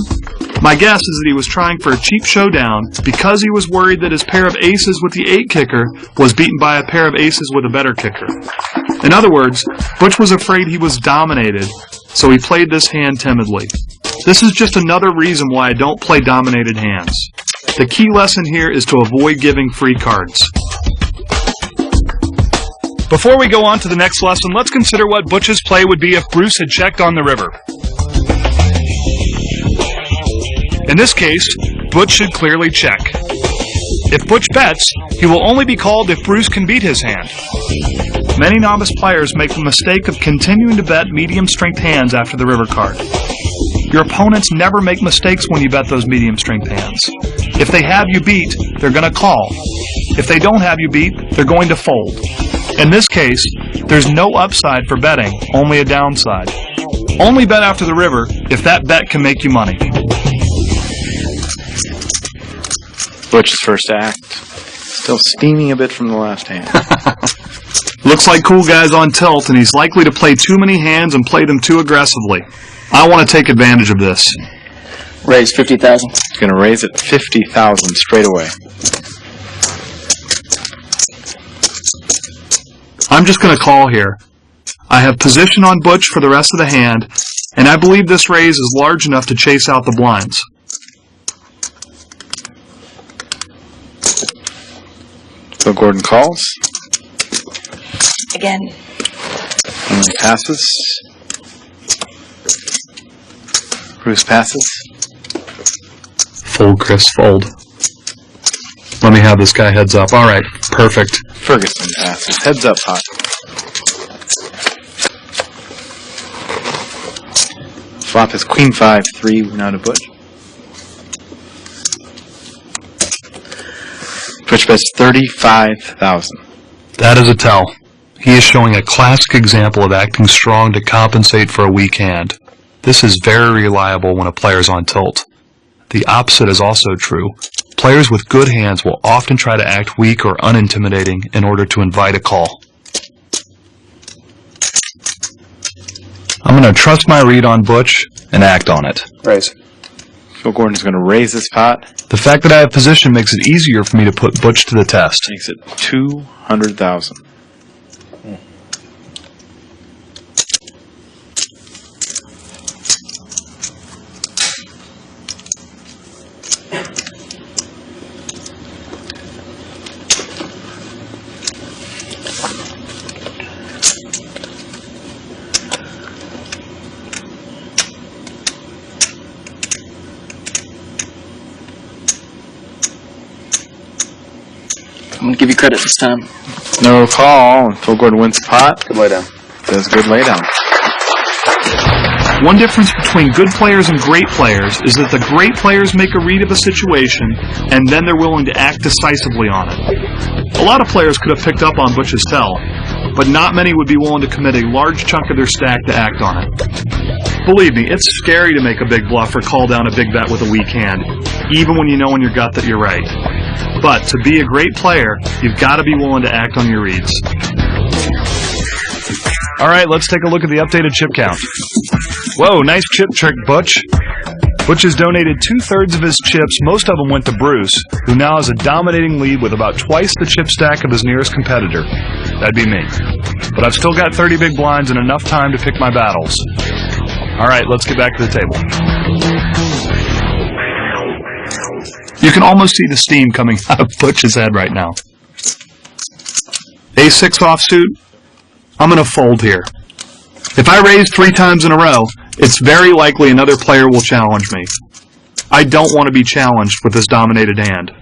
My guess is that he was trying for a cheap showdown because he was worried that his pair of aces with the 8 kicker was beaten by a pair of aces with a better kicker. In other words, Butch was afraid he was dominated, so he played this hand timidly. This is just another reason why I don't play dominated hands. The key lesson here is to avoid giving free cards. Before we go on to the next lesson, let's consider what Butch's play would be if Bruce had checked on the river. In this case, Butch should clearly check. If Butch bets, he will only be called if Bruce can beat his hand. Many novice players make the mistake of continuing to bet medium-strength hands after the river card. Your opponents never make mistakes when you bet those medium-strength hands. If they have you beat, they're going to call. If they don't have you beat, they're going to fold. In this case, there's no upside for betting, only a downside. Only bet after the river if that bet can make you money. Butch's first act. Still steaming a bit from the last hand. Looks like Cool Guy's on tilt, and he's likely to play too many hands and play them too aggressively. I want to take advantage of this. Raise 50,000. He's going to raise it 50,000 straight away. I'm just going to call here. I have position on Butch for the rest of the hand, and I believe this raise is large enough to chase out the blinds. So Gordon calls. Again. Henry passes. Bruce passes. Fold, Chris, fold. Let me have this guy heads up. All right, perfect. Ferguson passes. Heads up pot. Flop is Queen 5-3 now to Butch. Butch bets 35,000. That is a tell. He is showing a classic example of acting strong to compensate for a weak hand. This is very reliable when a player is on tilt. The opposite is also true. Players with good hands will often try to act weak or unintimidating in order to invite a call. I'm going to trust my read on Butch and act on it. Raise. Phil Gordon is going to raise this pot. The fact that I have position makes it easier for me to put Butch to the test. Makes it 200,000. I'm going to give you credit this time. No call, and Phil Gordon wins the pot. Good lay down. Does good lay down. One difference between good players and great players is that the great players make a read of a situation and then they're willing to act decisively on it. A lot of players could have picked up on Butch's tell, but not many would be willing to commit a large chunk of their stack to act on it. Believe me, it's scary to make a big bluff or call down a big bet with a weak hand, even when you know in your gut that you're right. But to be a great player, you've got to be willing to act on your reads. All right, let's take a look at the updated chip count. Whoa, nice chip trick, Butch. Butch has donated 2/3 of his chips. Most of them went to Bruce, who now has a dominating lead with about twice the chip stack of his nearest competitor. That'd be me. But I've still got 30 big blinds and enough time to pick my battles. All right, let's get back to the table. You can almost see the steam coming out of Butch's head right now. A6 offsuit. I'm going to fold here. If I raise 3 times in a row, it's very likely another player will challenge me. I don't want to be challenged with this dominated hand.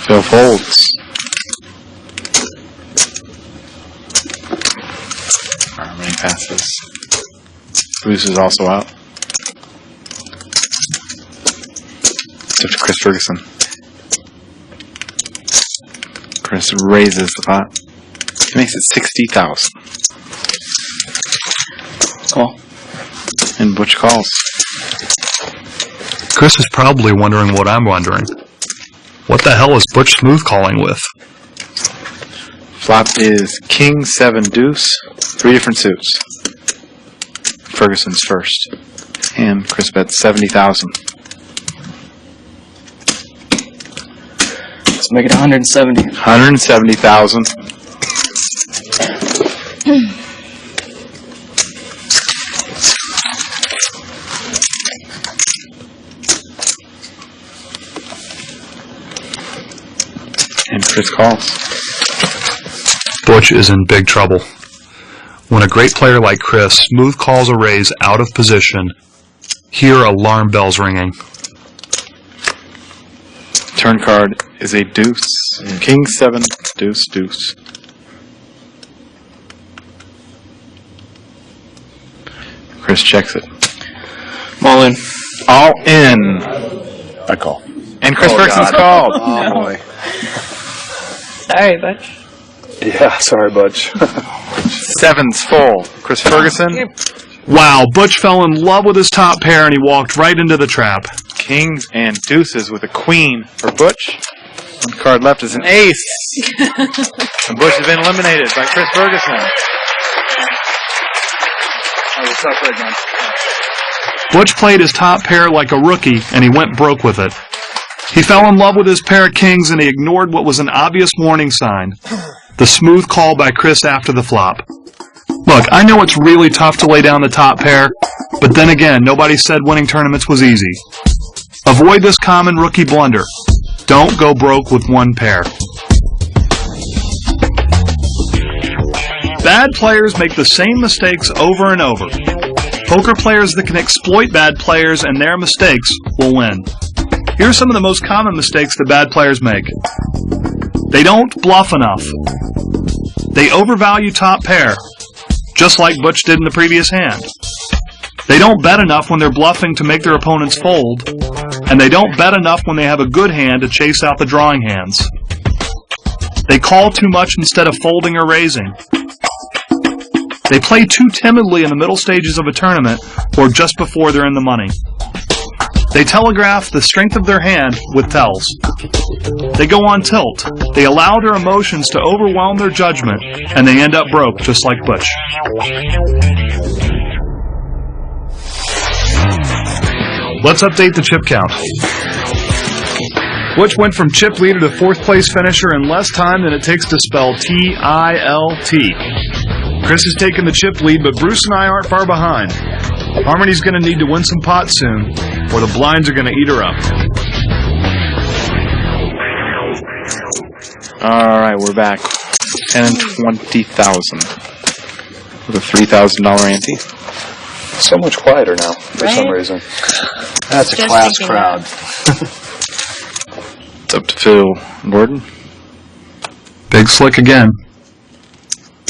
Phil folds. Harmony passes. Bruce is also out. It's up to Chris Ferguson. Chris raises the pot. He makes it 60,000. Call. And Butch calls. Chris is probably wondering what I'm wondering. What the hell is Butch smooth calling with? Flop is King 7 deuce. 3 different suits. Ferguson's first. And Chris bets 70,000. Let's make it 170. 170,000. And Chris calls. Butch is in big trouble. When a great player like Chris smooth calls a raise out of position, hear alarm bells ringing. Turn card is a deuce. King 7, deuce, deuce. Chris checks it. I'm all in. All in. I call. And Chris Ferguson's called. Oh, boy. Sorry, Butch. Yeah, sorry, Butch. 7's full. Chris Ferguson. Wow, Butch fell in love with his top pair and he walked right into the trap. Kings and deuces with a queen for Butch. One card left is an ace. And Butch has been eliminated by Chris Ferguson. Butch played his top pair like a rookie and he went broke with it. He fell in love with his pair of kings and he ignored what was an obvious warning sign. The smooth call by Chris after the flop. Look, I know it's really tough to lay down the top pair, but then again, nobody said winning tournaments was easy. Avoid this common rookie blunder. Don't go broke with one pair. Bad players make the same mistakes over and over. Poker players that can exploit bad players and their mistakes will win. Here are some of the most common mistakes that bad players make. They don't bluff enough. They overvalue top pair, just like Butch did in the previous hand. They don't bet enough when they're bluffing to make their opponents fold, and they don't bet enough when they have a good hand to chase out the drawing hands. They call too much instead of folding or raising. They play too timidly in the middle stages of a tournament or just before they're in the money. They telegraph the strength of their hand with tells. They go on tilt. They allow their emotions to overwhelm their judgment, and they end up broke just like Butch. Let's update the chip count. Butch went from chip leader to fourth place finisher in less time than it takes to spell T-I-L-T. Chris has taken the chip lead, but Bruce and I aren't far behind. Harmony's going to need to win some pots soon, or the blinds are going to eat her up. All right, we're back. 10 and 20,000 with a $3,000 ante. So much quieter now, for some reason. That's a class crowd. It's up to Phil Gordon. Big slick again.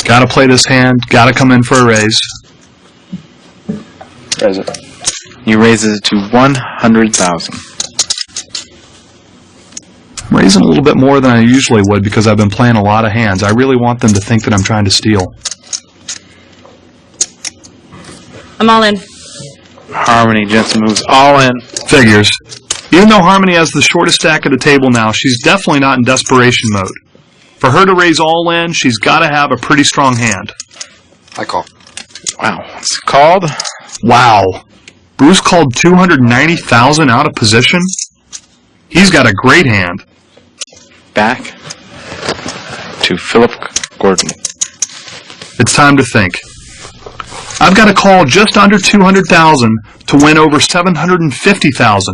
Gotta play this hand, gotta come in for a raise. Raise it. He raises it to 100,000. I'm raising a little bit more than I usually would because I've been playing a lot of hands. I really want them to think that I'm trying to steal. I'm all in. Harmony Jensen moves all in. Figures. Even though Harmony has the shortest stack at the table now, she's definitely not in desperation mode. For her to raise all in, she's got to have a pretty strong hand. I call. Wow, it's called. Wow. Bruce called 290,000 out of position? He's got a great hand. Back to Philip Gordon. It's time to think. I've got to call just under 200,000 to win over 750,000.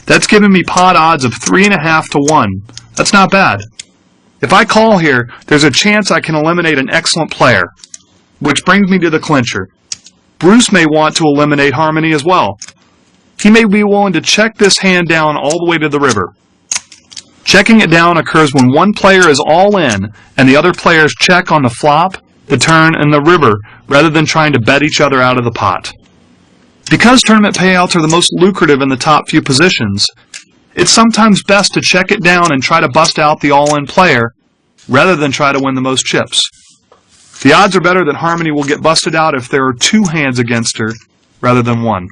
That's giving me pot odds of 3.5 to 1. That's not bad. If I call here, there's a chance I can eliminate an excellent player. Which brings me to the clincher. Bruce may want to eliminate Harmony as well. He may be willing to check this hand down all the way to the river. Checking it down occurs when one player is all in and the other players check on the flop, the turn, and the river rather than trying to bet each other out of the pot. Because tournament payouts are the most lucrative in the top few positions, it's sometimes best to check it down and try to bust out the all-in player rather than try to win the most chips. The odds are better that Harmony will get busted out if there are two hands against her rather than one.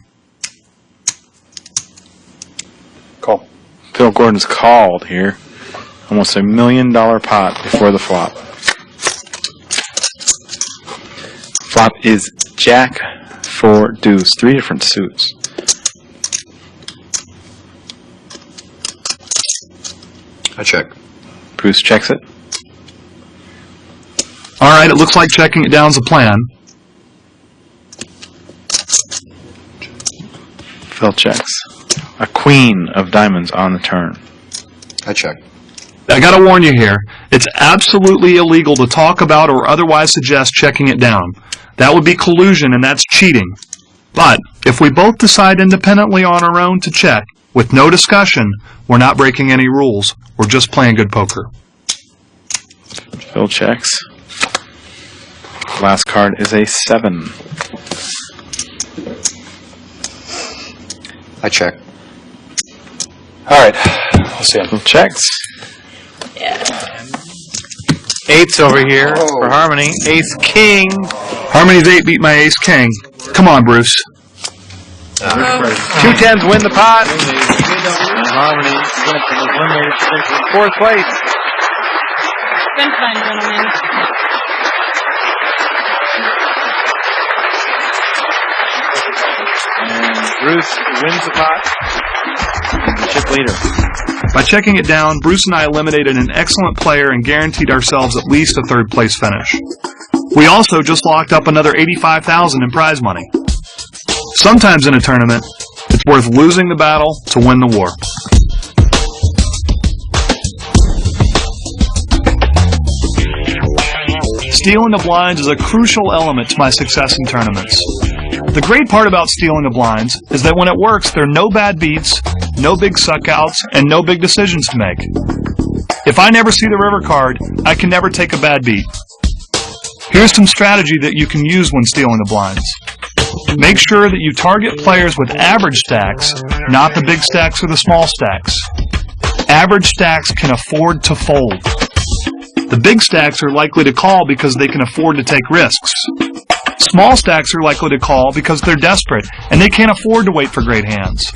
Call. Phil Gordon's called here. Almost $1 million pot before the flop. Flop is Jack 4, deuce. 3 different suits. I check. Bruce checks it. All right, it looks like checking it down's a plan. Phil checks. A queen of diamonds on the turn. I check. I gotta warn you here, it's absolutely illegal to talk about or otherwise suggest checking it down. That would be collusion and that's cheating. But if we both decide independently on our own to check, with no discussion, we're not breaking any rules. We're just playing good poker. Phil checks. Last card is a 7. I check. All right, let's see. Phil checks. Yeah. 8's over here for Harmony. Ace King. Harmony's 8 beat my ace king. Come on, Bruce. 2 10s win the pot. And Harmony is eliminated from 4th place. It's been fun, gentlemen. And Bruce wins the pot. And the chip leader. By checking it down, Bruce and I eliminated an excellent player and guaranteed ourselves at least a 3rd place finish. We also just locked up another $85,000 in prize money. Sometimes in a tournament, it's worth losing the battle to win the war. Stealing the blinds is a crucial element to my success in tournaments. The great part about stealing the blinds is that when it works, there are no bad beats, no big suckouts, and no big decisions to make. If I never see the river card, I can never take a bad beat. Here's some strategy that you can use when stealing the blinds. Make sure that you target players with average stacks, not the big stacks or the small stacks. Average stacks can afford to fold. The big stacks are likely to call because they can afford to take risks. Small stacks are likely to call because they're desperate and they can't afford to wait for great hands.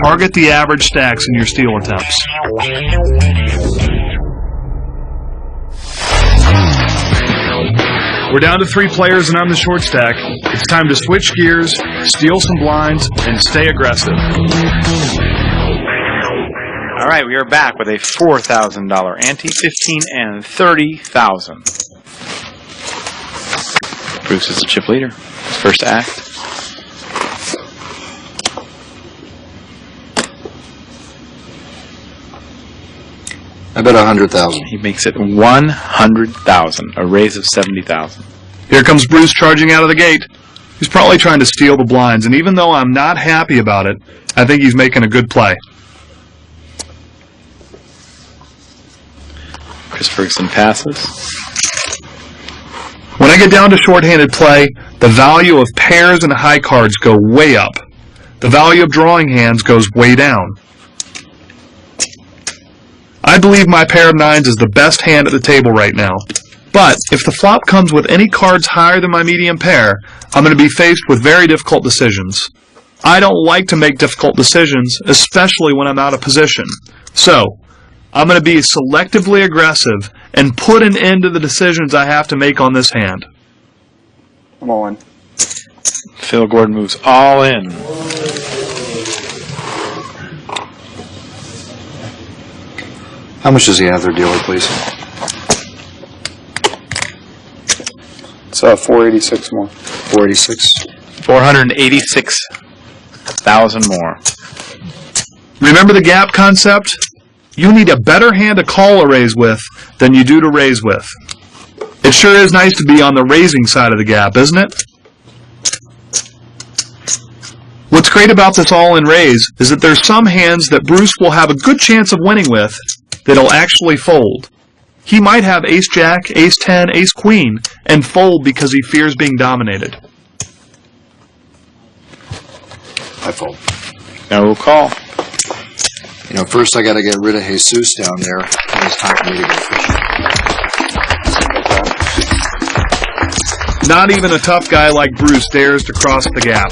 Target the average stacks in your steal attempts. We're down to 3 players and I'm the short stack. It's time to switch gears, steal some blinds, and stay aggressive. All right, we are back with a $4,000 ante, 15 and 30,000. Bruce is the chip leader. His first act. I bet 100,000. He makes it 100,000, a raise of 70,000. Here comes Bruce charging out of the gate. He's probably trying to steal the blinds, and even though I'm not happy about it, I think he's making a good play. Chris Ferguson passes. When I get down to short-handed play, the value of pairs and high cards go way up. The value of drawing hands goes way down. I believe my pair of 9s is the best hand at the table right now. But if the flop comes with any cards higher than my medium pair, I'm going to be faced with very difficult decisions. I don't like to make difficult decisions, especially when I'm out of position. So, I'm going to be selectively aggressive and put an end to the decisions I have to make on this hand. I'm all in. Phil Gordon moves all in. How much does he have there, dealer, please? It's 486 more. 486. 486,000 more. Remember the gap concept? You need a better hand to call a raise with than you do to raise with. It sure is nice to be on the raising side of the gap, isn't it? What's great about this all-in raise is that there's some hands that Bruce will have a good chance of winning with that'll actually fold. He might have ace-jack, ace-10, ace-queen, and fold because he fears being dominated. I fold. Now we'll call. You know, first I got to get rid of Jesus down there, and it's time for me to go fishing. Not even a tough guy like Bruce dares to cross the gap.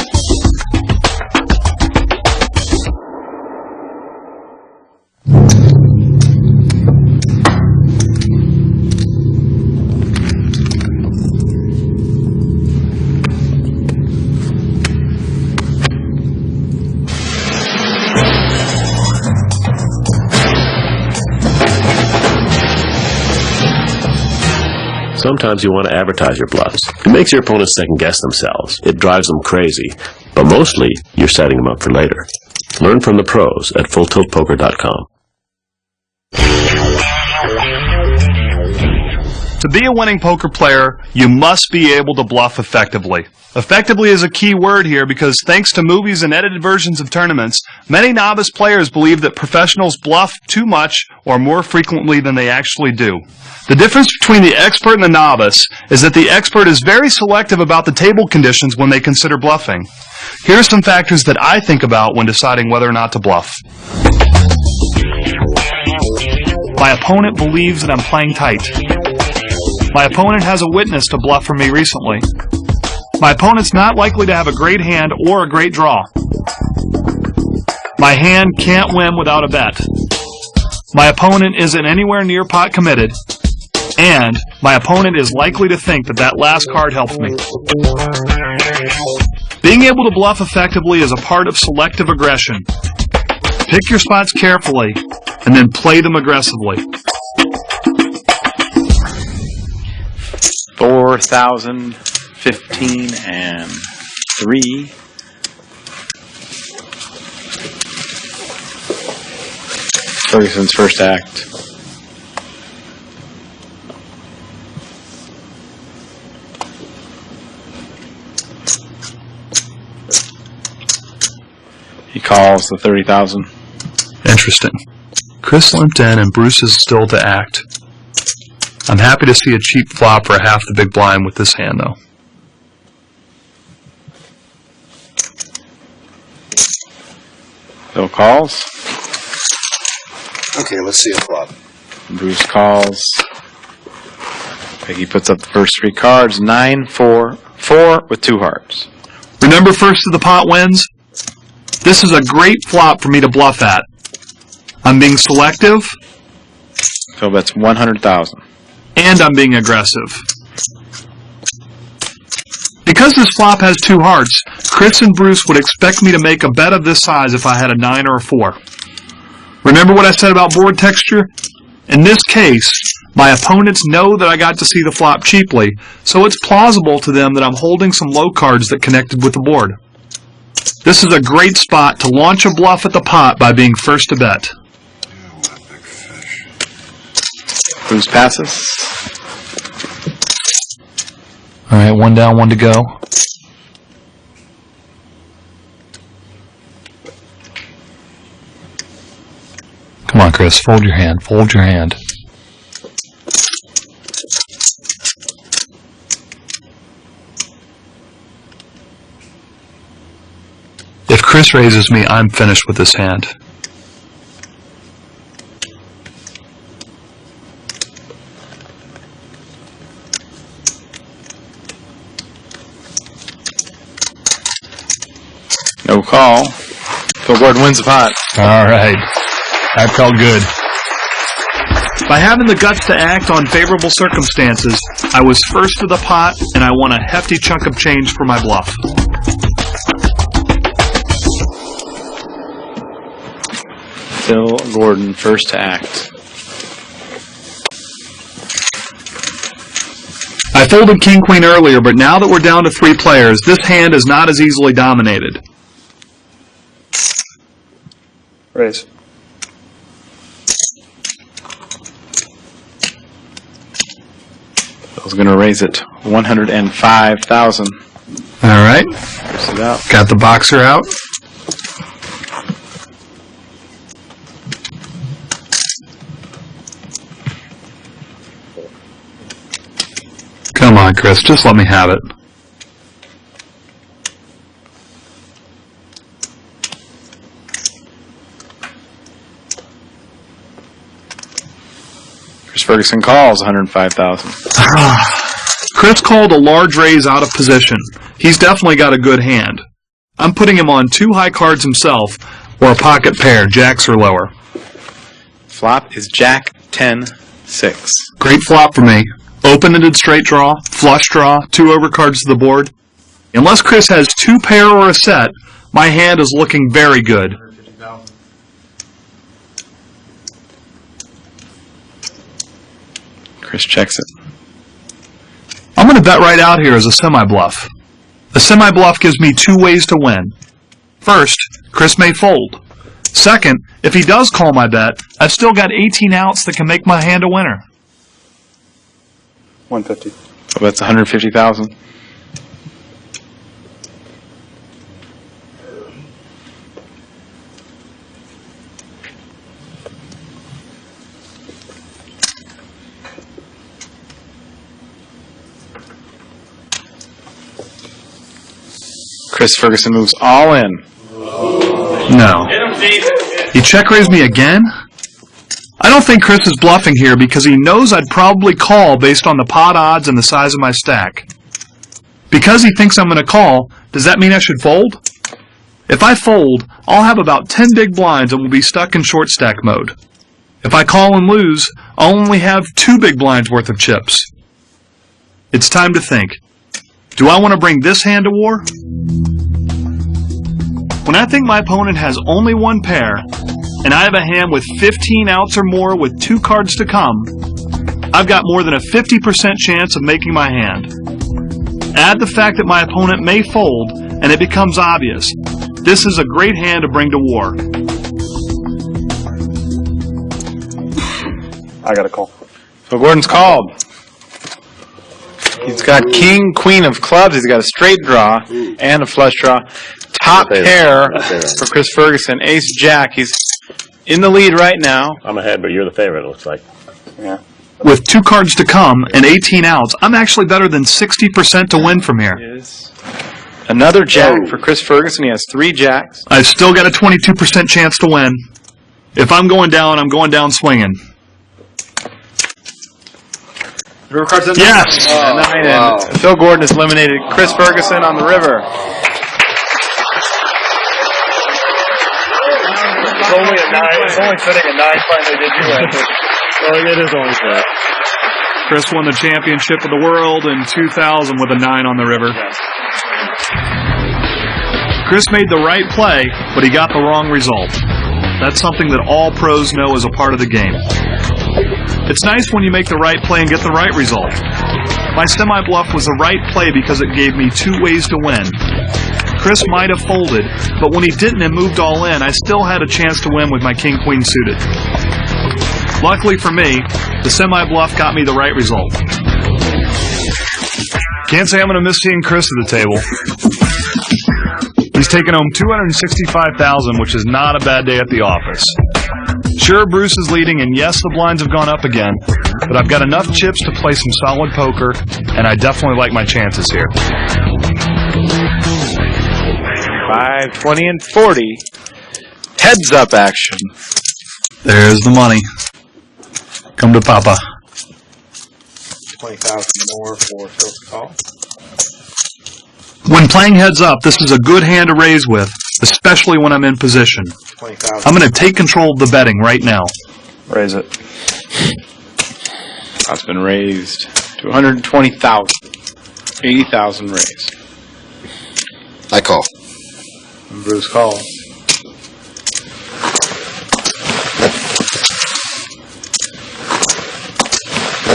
sometimes you want to advertise your bluffs. It makes your opponents second-guess themselves. It drives them crazy. But mostly, you're setting them up for later. Learn from the pros at FullTiltPoker.com. To be a winning poker player, you must be able to bluff effectively. Effectively is a key word here because thanks to movies and edited versions of tournaments, many novice players believe that professionals bluff too much or more frequently than they actually do. The difference between the expert and the novice is that the expert is very selective about the table conditions when they consider bluffing. Here are some factors that I think about when deciding whether or not to bluff. My opponent believes that I'm playing tight. My opponent has a witness to bluff for me recently. My opponent's not likely to have a great hand or a great draw. My hand can't win without a bet. My opponent isn't anywhere near pot committed. And my opponent is likely to think that that last card helped me. Being able to bluff effectively is a part of selective aggression. Pick your spots carefully and then play them aggressively. 4,000, 15, and 3. Ferguson's first act. He calls the 30,000. Interesting. Chris limped in and Bruce is still to act. I'm happy to see a cheap flop for half the big blind with this hand, though. Bill calls. Okay, let's see a flop. Bruce calls. Peggy puts up the first 3 cards. 9, 4, 4 with 2 hearts. Remember, first to the pot wins? This is a great flop for me to bluff at. I'm being selective. Phil bets 100,000. And I'm being aggressive. Because this flop has 2 hearts, Chris and Bruce would expect me to make a bet of this size if I had a 9 or a 4. Remember what I said about board texture? In this case, my opponents know that I got to see the flop cheaply, so it's plausible to them that I'm holding some low cards that connected with the board. This is a great spot to launch a bluff at the pot by being first to bet. Bruce passes. All right, 1 down, 1 to go. Come on, Chris, fold your hand, fold your hand. If Chris raises me, I'm finished with this hand. No call. Phil Gordon wins the pot. All right. That felt good. By having the guts to act on favorable circumstances, I was first to the pot, and I won a hefty chunk of change for my bluff. Phil Gordon first to act. I folded king-queen earlier, but now that we're down to 3 players, this hand is not as easily dominated. Raise. Phil's going to raise it 105,000. All right. Puts it out. Got the boxer out. Come on, Chris, just let me have it. Chris Ferguson calls 105,000. Chris called a large raise out of position. He's definitely got a good hand. I'm putting him on 2 high cards himself, or a pocket pair, jacks or lower. Flop is Jack 10-6. Great flop for me. Open-ended straight draw, flush draw, 2 overcards to the board. Unless Chris has 2 pair or a set, my hand is looking very good. Chris checks it. I'm going to bet right out here as a semi-bluff. A semi-bluff gives me two ways to win. First, Chris may fold. Second, if he does call my bet, I've still got 18 outs that can make my hand a winner. 150. So that's 150,000. Chris Ferguson moves all in. No. He check-raised me again? I don't think Chris is bluffing here because he knows I'd probably call based on the pot odds and the size of my stack. Because he thinks I'm going to call, does that mean I should fold? If I fold, I'll have about 10 big blinds and will be stuck in short stack mode. If I call and lose, I'll only have 2 big blinds worth of chips. It's time to think. Do I want to bring this hand to war? When I think my opponent has only one pair, and I have a hand with 15 outs or more with 2 cards to come, I've got more than a 50% chance of making my hand. Add the fact that my opponent may fold, and it becomes obvious. This is a great hand to bring to war. I got a call. So Gordon's called. He's got king, queen of clubs. He's got a straight draw and a flush draw. Top pair for Chris Ferguson. Ace, jack. He's in the lead right now. I'm ahead, but you're the favorite, it looks like. Yeah. With 2 cards to come and 18 outs, I'm actually better than 60% to win from here. Another jack for Chris Ferguson. He has 3 jacks. I've still got a 22% chance to win. If I'm going down, I'm going down swinging. River cards in there. Yes! 9, and Phil Gordon has eliminated Chris Ferguson on the river. It's only a 9. It's only fitting a 9 finally did you win. So it is only fair. Chris won the championship of the world in 2000 with a 9 on the river. Chris made the right play, but he got the wrong result. That's something that all pros know is a part of the game. It's nice when you make the right play and get the right result. My semi-bluff was the right play because it gave me 2 ways to win. Chris might have folded, but when he didn't and moved all in, I still had a chance to win with my king-queen suited. Luckily for me, the semi-bluff got me the right result. Can't say I'm going to miss seeing Chris at the table. He's taken home $265,000, which is not a bad day at the office. Sure, Bruce is leading, and yes, the blinds have gone up again, but I've got enough chips to play some solid poker, and I definitely like my chances here. 5, 20, and 40. Heads up action. There's the money. Come to Papa. 20,000 more for Phil's call. When playing heads up, this is a good hand to raise with, especially when I'm in position. 20,000. I'm going to take control of the betting right now. Raise it. That's been raised to 120,000. 80,000 raised. I call. And Bruce calls.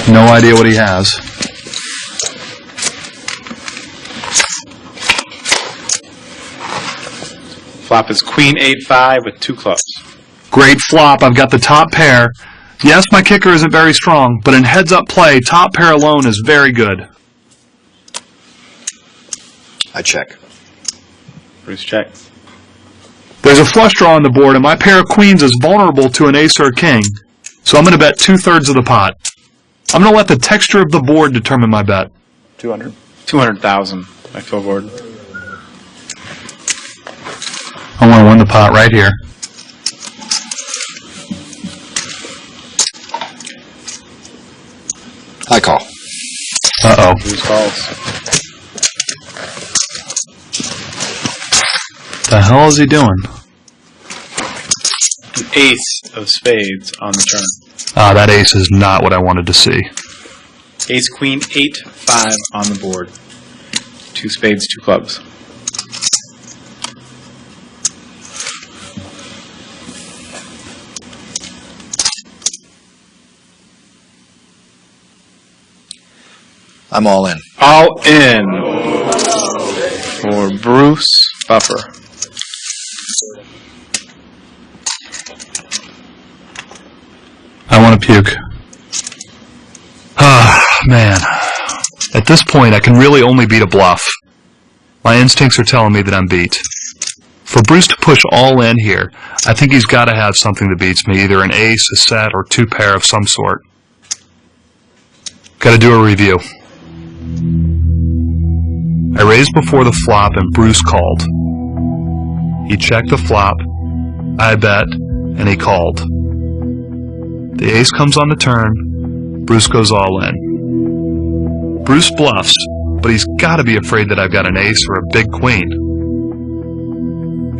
No idea what he has. Flop is queen 8-5 with 2 clubs. Great flop. I've got the top pair. Yes, my kicker isn't very strong, but in heads-up play, top pair alone is very good. I check. Bruce checks. There's a flush draw on the board, and my pair of queens is vulnerable to an ace or a king, so I'm going to bet 2/3 of the pot. I'm going to let the texture of the board determine my bet. 200. 200,000 by Phil Gordon. I want to win the pot right here. I call. Uh-oh. Bruce calls. The hell is he doing? An ace of spades on the turn. Ah, that ace is not what I wanted to see. Ace, queen, 8-5 on the board. 2 spades, 2 clubs. I'm all in. All in for Bruce Buffer. I want to puke. Ah, man. At this point, I can really only beat a bluff. My instincts are telling me that I'm beat. For Bruce to push all in here, I think he's got to have something that beats me, either an ace, a set, or two pair of some sort. Got to do a review. I raised before the flop and Bruce called. He checked the flop, I bet, and he called. The ace comes on the turn, Bruce goes all in. Bruce bluffs, but he's got to be afraid that I've got an ace or a big queen.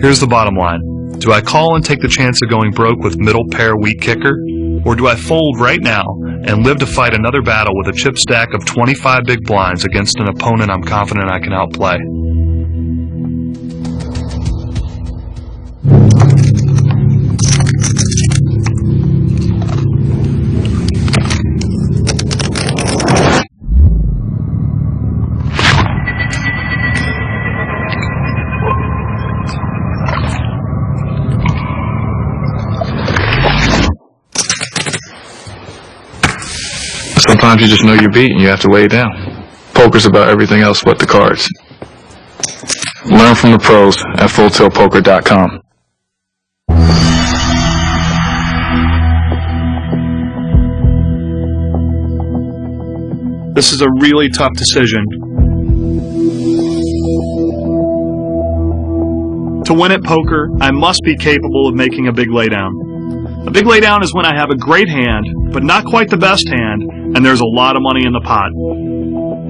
Here's the bottom line. Do I call and take the chance of going broke with middle pair weak kicker? Or do I fold right now and live to fight another battle with a chip stack of 25 big blinds against an opponent I'm confident I can outplay? Sometimes you just know you're beat and you have to lay it down. Poker's about everything else but the cards. Learn from the pros at FullTiltPoker.com. This is a really tough decision. To win at poker, I must be capable of making a big laydown. A big laydown is when I have a great hand, but not quite the best hand, and there's a lot of money in the pot.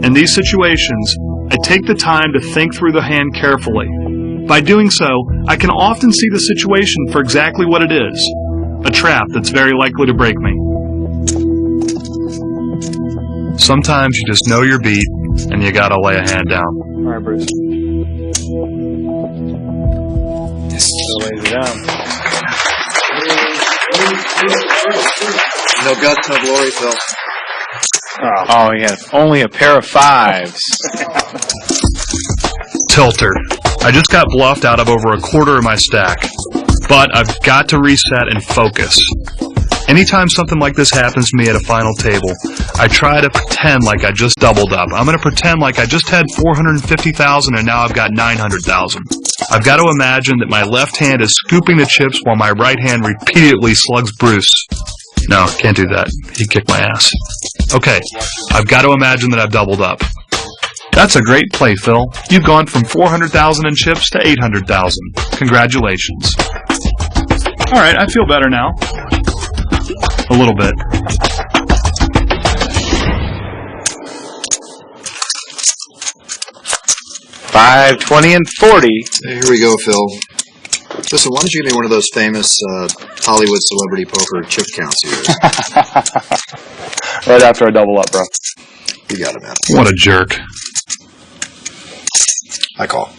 In these situations, I take the time to think through the hand carefully. By doing so, I can often see the situation for exactly what it is, a trap that's very likely to break me. Sometimes you just know you're beat, and you gotta lay a hand down. All right, Bruce. So lays it down. No guts, no glory, Phil. Oh, he has only a pair of fives. Tilter. I just got bluffed out of over a quarter of my stack. But I've got to reset and focus. Anytime something like this happens to me at a final table, I try to pretend like I just doubled up. I'm going to pretend like I just had $450,000 and now I've got $900,000. I've got to imagine that my left hand is scooping the chips while my right hand repeatedly slugs Bruce. No, can't do that. He'd kick my ass. Okay, I've got to imagine that I've doubled up. That's a great play, Phil. You've gone from $400,000 in chips to $800,000. Congratulations. All right, I feel better now. A little bit. $5, $20, and $40. Here we go, Phil. Listen, why don't you give me one of those famous Hollywood celebrity poker chip counts here? Right after I double up, bro. You got it, man. What a jerk. I call.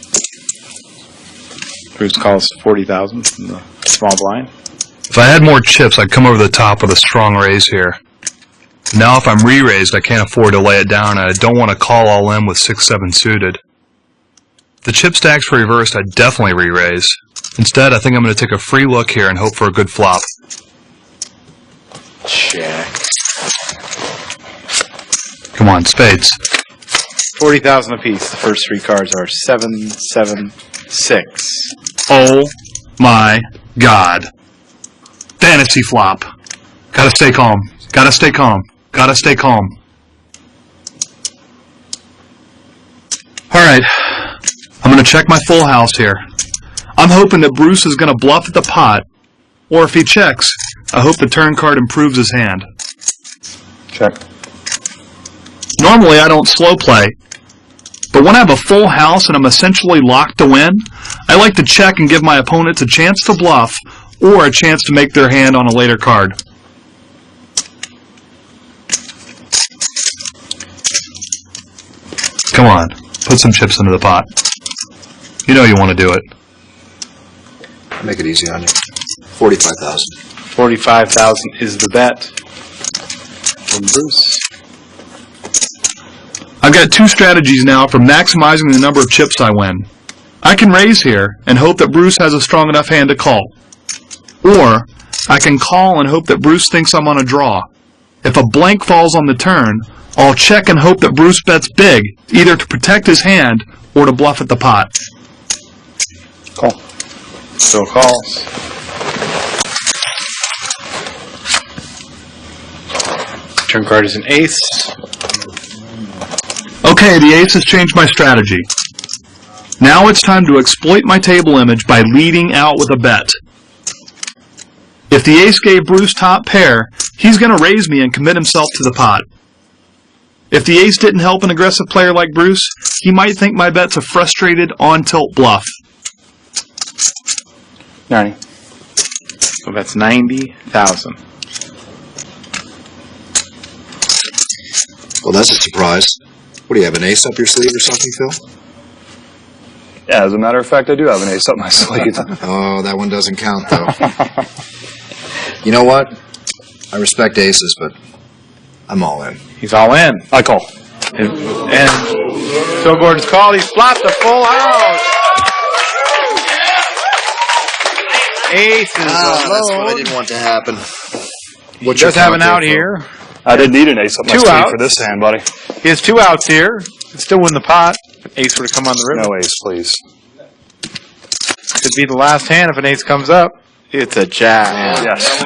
Bruce calls 40,000 from the small blind. If I had more chips, I'd come over the top with a strong raise here. Now if I'm re-raised, I can't afford to lay it down, and I don't want to call all in with 6-7 suited. If the chip stack's reversed, I'd definitely re-raise. Instead, I think I'm going to take a free look here and hope for a good flop. Check. Come on, spades. 40,000 apiece. The first three cards are 7, 7, 6. Oh my God. Fantasy flop. Gotta stay calm. Gotta stay calm. Gotta stay calm. Alright. I'm gonna check my full house here. I'm hoping that Bruce is gonna bluff at the pot. Or if he checks, I hope the turn card improves his hand. Check. Normally I don't slow play. But when I have a full house and I'm essentially locked to win, I like to check and give my opponents a chance to bluff or a chance to make their hand on a later card. Come on, put some chips into the pot. You know you want to do it. Make it easy on you. 45,000. 45,000 is the bet from Bruce. I've got two strategies now for maximizing the number of chips I win. I can raise here and hope that Bruce has a strong enough hand to call. Or I can call and hope that Bruce thinks I'm on a draw. If a blank falls on the turn, I'll check and hope that Bruce bets big, either to protect his hand or to bluff at the pot. Call. Still calls. Turn card is an ace. Okay, the ace has changed my strategy. Now it's time to exploit my table image by leading out with a bet. If the ace gave Bruce top pair, he's going to raise me and commit himself to the pot. If the ace didn't help an aggressive player like Bruce, he might think my bet's a frustrated on-tilt bluff. 90. So that's 90,000. Well, that's a surprise. What do you have, an ace up your sleeve or something, Phil? Yeah, as a matter of fact, I do have an ace up my sleeve. Oh, that one doesn't count, though. You know what? I respect aces, but I'm all in. He's all in. I call. And Phil Gordon's called. He's flopped a full house. Ace is that's what I didn't want to happen. He does have an out here. I didn't need an ace up my sleeve for this hand, buddy. He has 2 outs here. He still win the pot. Ace were to come on the river. No ace, please. Could be the last hand if an ace comes up. It's a jack. Yes.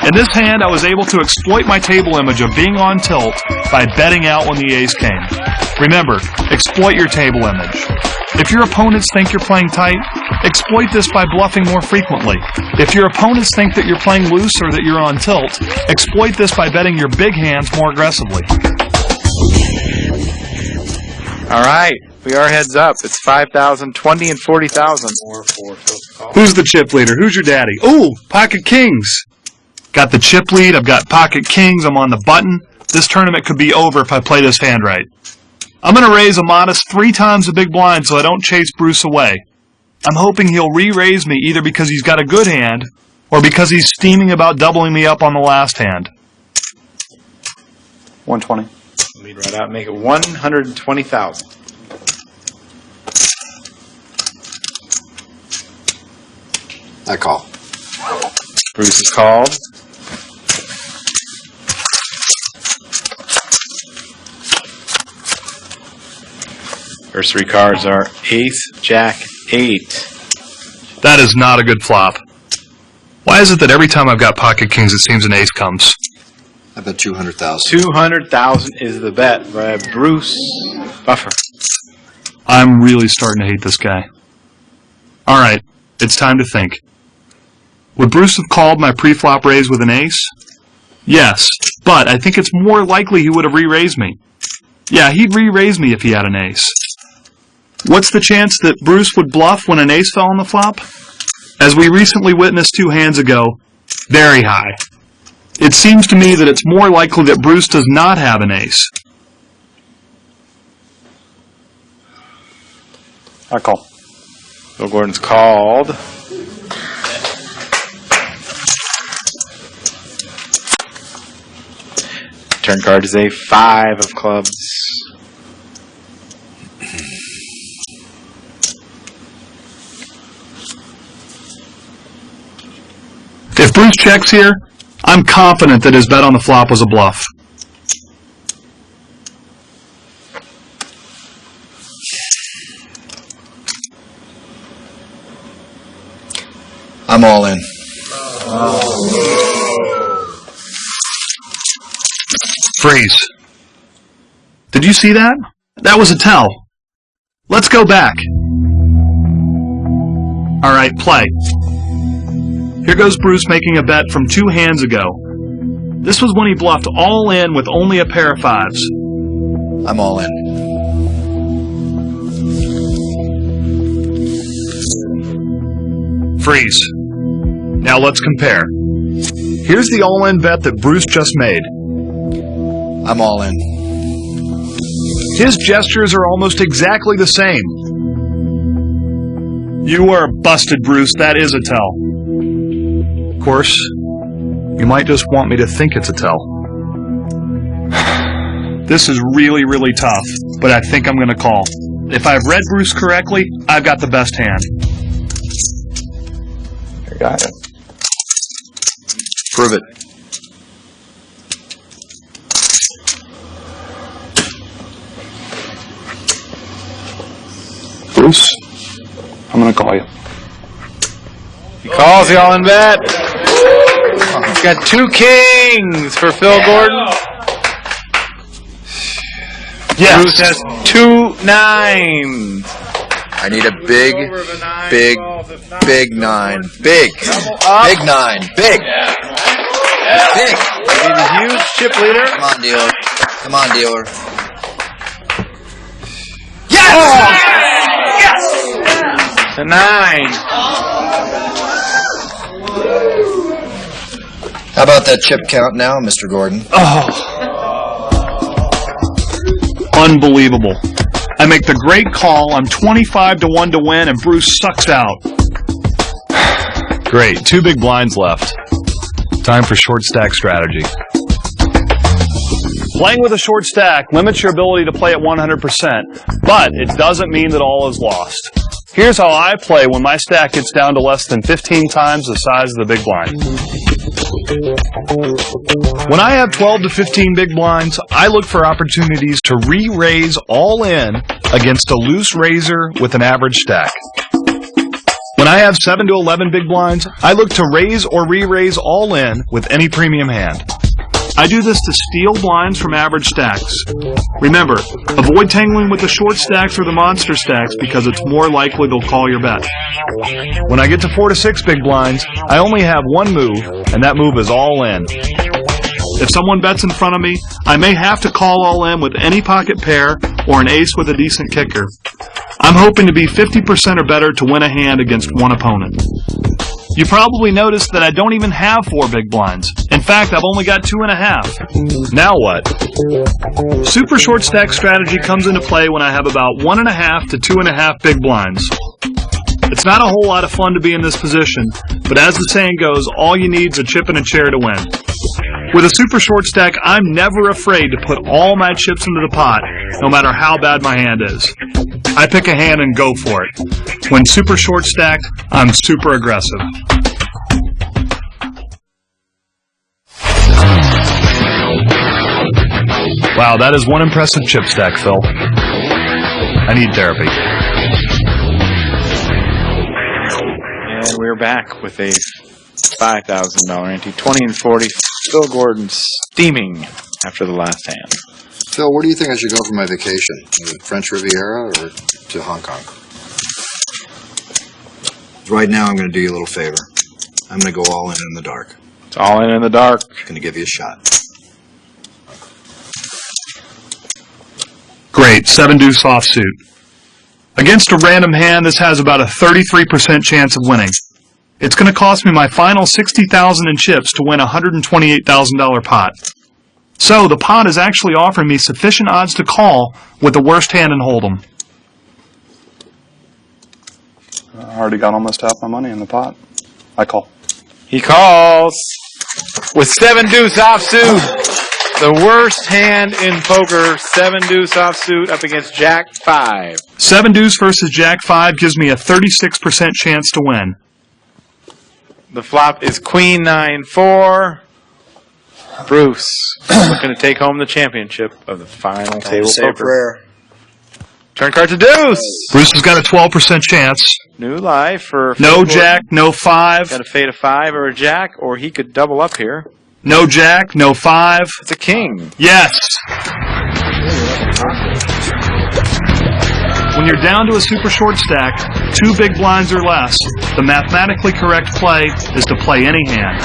In this hand, I was able to exploit my table image of being on tilt by betting out when the ace came. Remember, exploit your table image. If your opponents think you're playing tight, exploit this by bluffing more frequently. If your opponents think that you're playing loose or that you're on tilt, exploit this by betting your big hands more aggressively. All right. We are heads up. It's 5,000, 20, and 40,000. Who's the chip leader? Who's your daddy? Ooh, pocket kings. Got the chip lead. I've got pocket kings. I'm on the button. This tournament could be over if I play this hand right. I'm going to raise a modest 3 times the big blind so I don't chase Bruce away. I'm hoping he'll re-raise me either because he's got a good hand or because he's steaming about doubling me up on the last hand. 120. Lead right out and make it 120,000. I call. Bruce is called. First 3 cards are ace, jack, 8. That is not a good flop. Why is it that every time I've got pocket kings it seems an ace comes? I bet 200,000. 200,000 is the bet by Bruce Buffer. I'm really starting to hate this guy. All right, it's time to think. Would Bruce have called my pre-flop raise with an ace? Yes, but I think it's more likely he would have re-raised me. Yeah, he'd re-raise me if he had an ace. What's the chance that Bruce would bluff when an ace fell on the flop? As we recently witnessed 2 hands ago, very high. It seems to me that it's more likely that Bruce does not have an ace. I call. Phil Gordon's called. Turn card is a 5 of clubs. If Bruce checks here, I'm confident that his bet on the flop was a bluff. I'm all in. Freeze. Did you see that? That was a tell. Let's go back. All right, play. Here goes Bruce making a bet from 2 hands ago. This was when he bluffed all in with only a pair of 5s. I'm all in. Freeze. Now let's compare. Here's the all-in bet that Bruce just made. I'm all in. His gestures are almost exactly the same. You are busted, Bruce. That is a tell. Of course, you might just want me to think it's a tell. This is really, really tough, but I think I'm going to call. If I've read Bruce correctly, I've got the best hand. You got it. Prove it. Bruce, I'm going to call you. He calls the all-in bet. He's got 2 kings for Phil Gordon. Yes. Bruce has 2 9s. I need a big 9. Big. Big 9. Big. Big. He's a huge chip leader. Come on, dealer. Come on, dealer. Yes! Yes! The 9. How about that chip count now, Mr. Gordon? Oh. Unbelievable. I make the great call. I'm 25-1 to win, and Bruce sucks out. Great. 2 big blinds left. Time for short stack strategy. Playing with a short stack limits your ability to play at 100%, but it doesn't mean that all is lost. Here's how I play when my stack gets down to less than 15 times the size of the big blind. When I have 12 to 15 big blinds, I look for opportunities to re-raise all in against a loose raiser with an average stack. When I have 7 to 11 big blinds, I look to raise or re-raise all in with any premium hand. I do this to steal blinds from average stacks. Remember, avoid tangling with the short stacks or the monster stacks because it's more likely they'll call your bet. When I get to 4 to 6 big blinds, I only have one move, and that move is all in. If someone bets in front of me, I may have to call all in with any pocket pair or an ace with a decent kicker. I'm hoping to be 50% or better to win a hand against one opponent. You probably noticed that I don't even have 4 big blinds. In fact, I've only got 2.5. Now what? Super short stack strategy comes into play when I have about 1.5 to 2.5 big blinds. It's not a whole lot of fun to be in this position, but as the saying goes, all you need is a chip and a chair to win. With a super short stack, I'm never afraid to put all my chips into the pot, no matter how bad my hand is. I pick a hand and go for it. When super short stacked, I'm super aggressive. Wow, that is one impressive chip stack, Phil. I need therapy. And we're back with a $5,000 ante. 20 and 40. Phil Gordon steaming after the last hand. Phil, where do you think I should go for my vacation? The French Riviera or to Hong Kong? Right now, I'm going to do you a little favor. I'm going to go all in the dark. It's all in the dark. Going to give you a shot. Great, 7 deuce offsuit. Against a random hand, this has about a 33% chance of winning. It's going to cost me my final $60,000 in chips to win a $128,000 pot. So the pot is actually offering me sufficient odds to call with the worst hand in Hold'em. I already got almost half my money in the pot. I call. He calls with 7 deuce offsuit. The worst hand in poker, 7 deuce offsuit up against Jack 5. 7 deuce versus Jack 5 gives me a 36% chance to win. The flop is Queen 9-4. Bruce looking to take home the championship of the final table poker. Turn card to deuce. Bruce has got a 12% chance. New life for no Jack, no 5. Got to fade a 5 or a Jack, or he could double up here. No Jack, no 5. It's a king. Yes. When you're down to a super short stack, 2 big blinds or less, the mathematically correct play is to play any hand.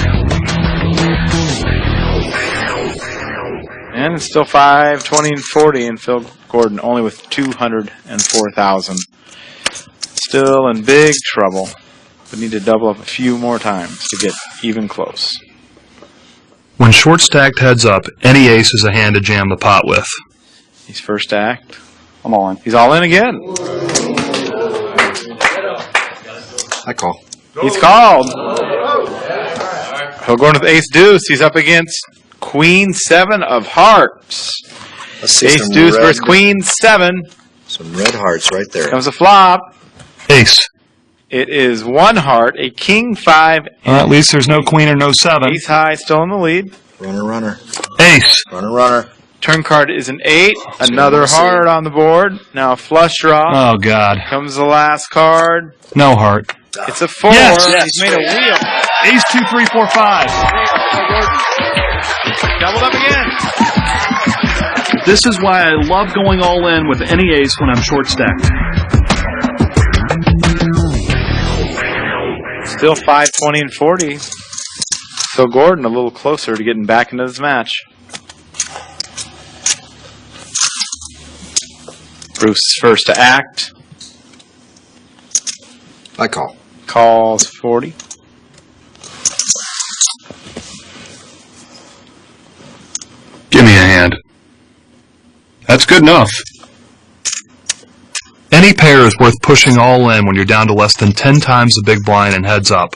And it's still 5, 20, and 40, and Phil Gordon only with 204,000. Still in big trouble. Would need to double up a few more times to get even close. When short stacked heads up, any ace is a hand to jam the pot with. He's first act. I'm all in. He's all in again. I call. He's called. Phil Gordon with ace deuce. He's up against Queen 7 of hearts. Let's see Ace some deuce red, versus queen 7. Some red hearts right there. Comes a flop. Ace. It is 1 heart, a king 5. At least there's no queen or no 7. Ace high, still in the lead. Runner, runner. Ace. Runner, runner. Turn card is an 8. Another heart on the board. Now a flush draw. Oh, God. Comes the last card. No heart. It's a 4. Yes. He's made a wheel. Ace 2, 3, 4, 5. Doubled up again. This is why I love going all in with any ace when I'm short stacked. Still 5, 20, and 40. Phil Gordon a little closer to getting back into this match. Bruce is first to act. I call. Calls 40. Give me a hand. That's good enough. Any pair is worth pushing all in when you're down to less than 10 times the big blind and heads up.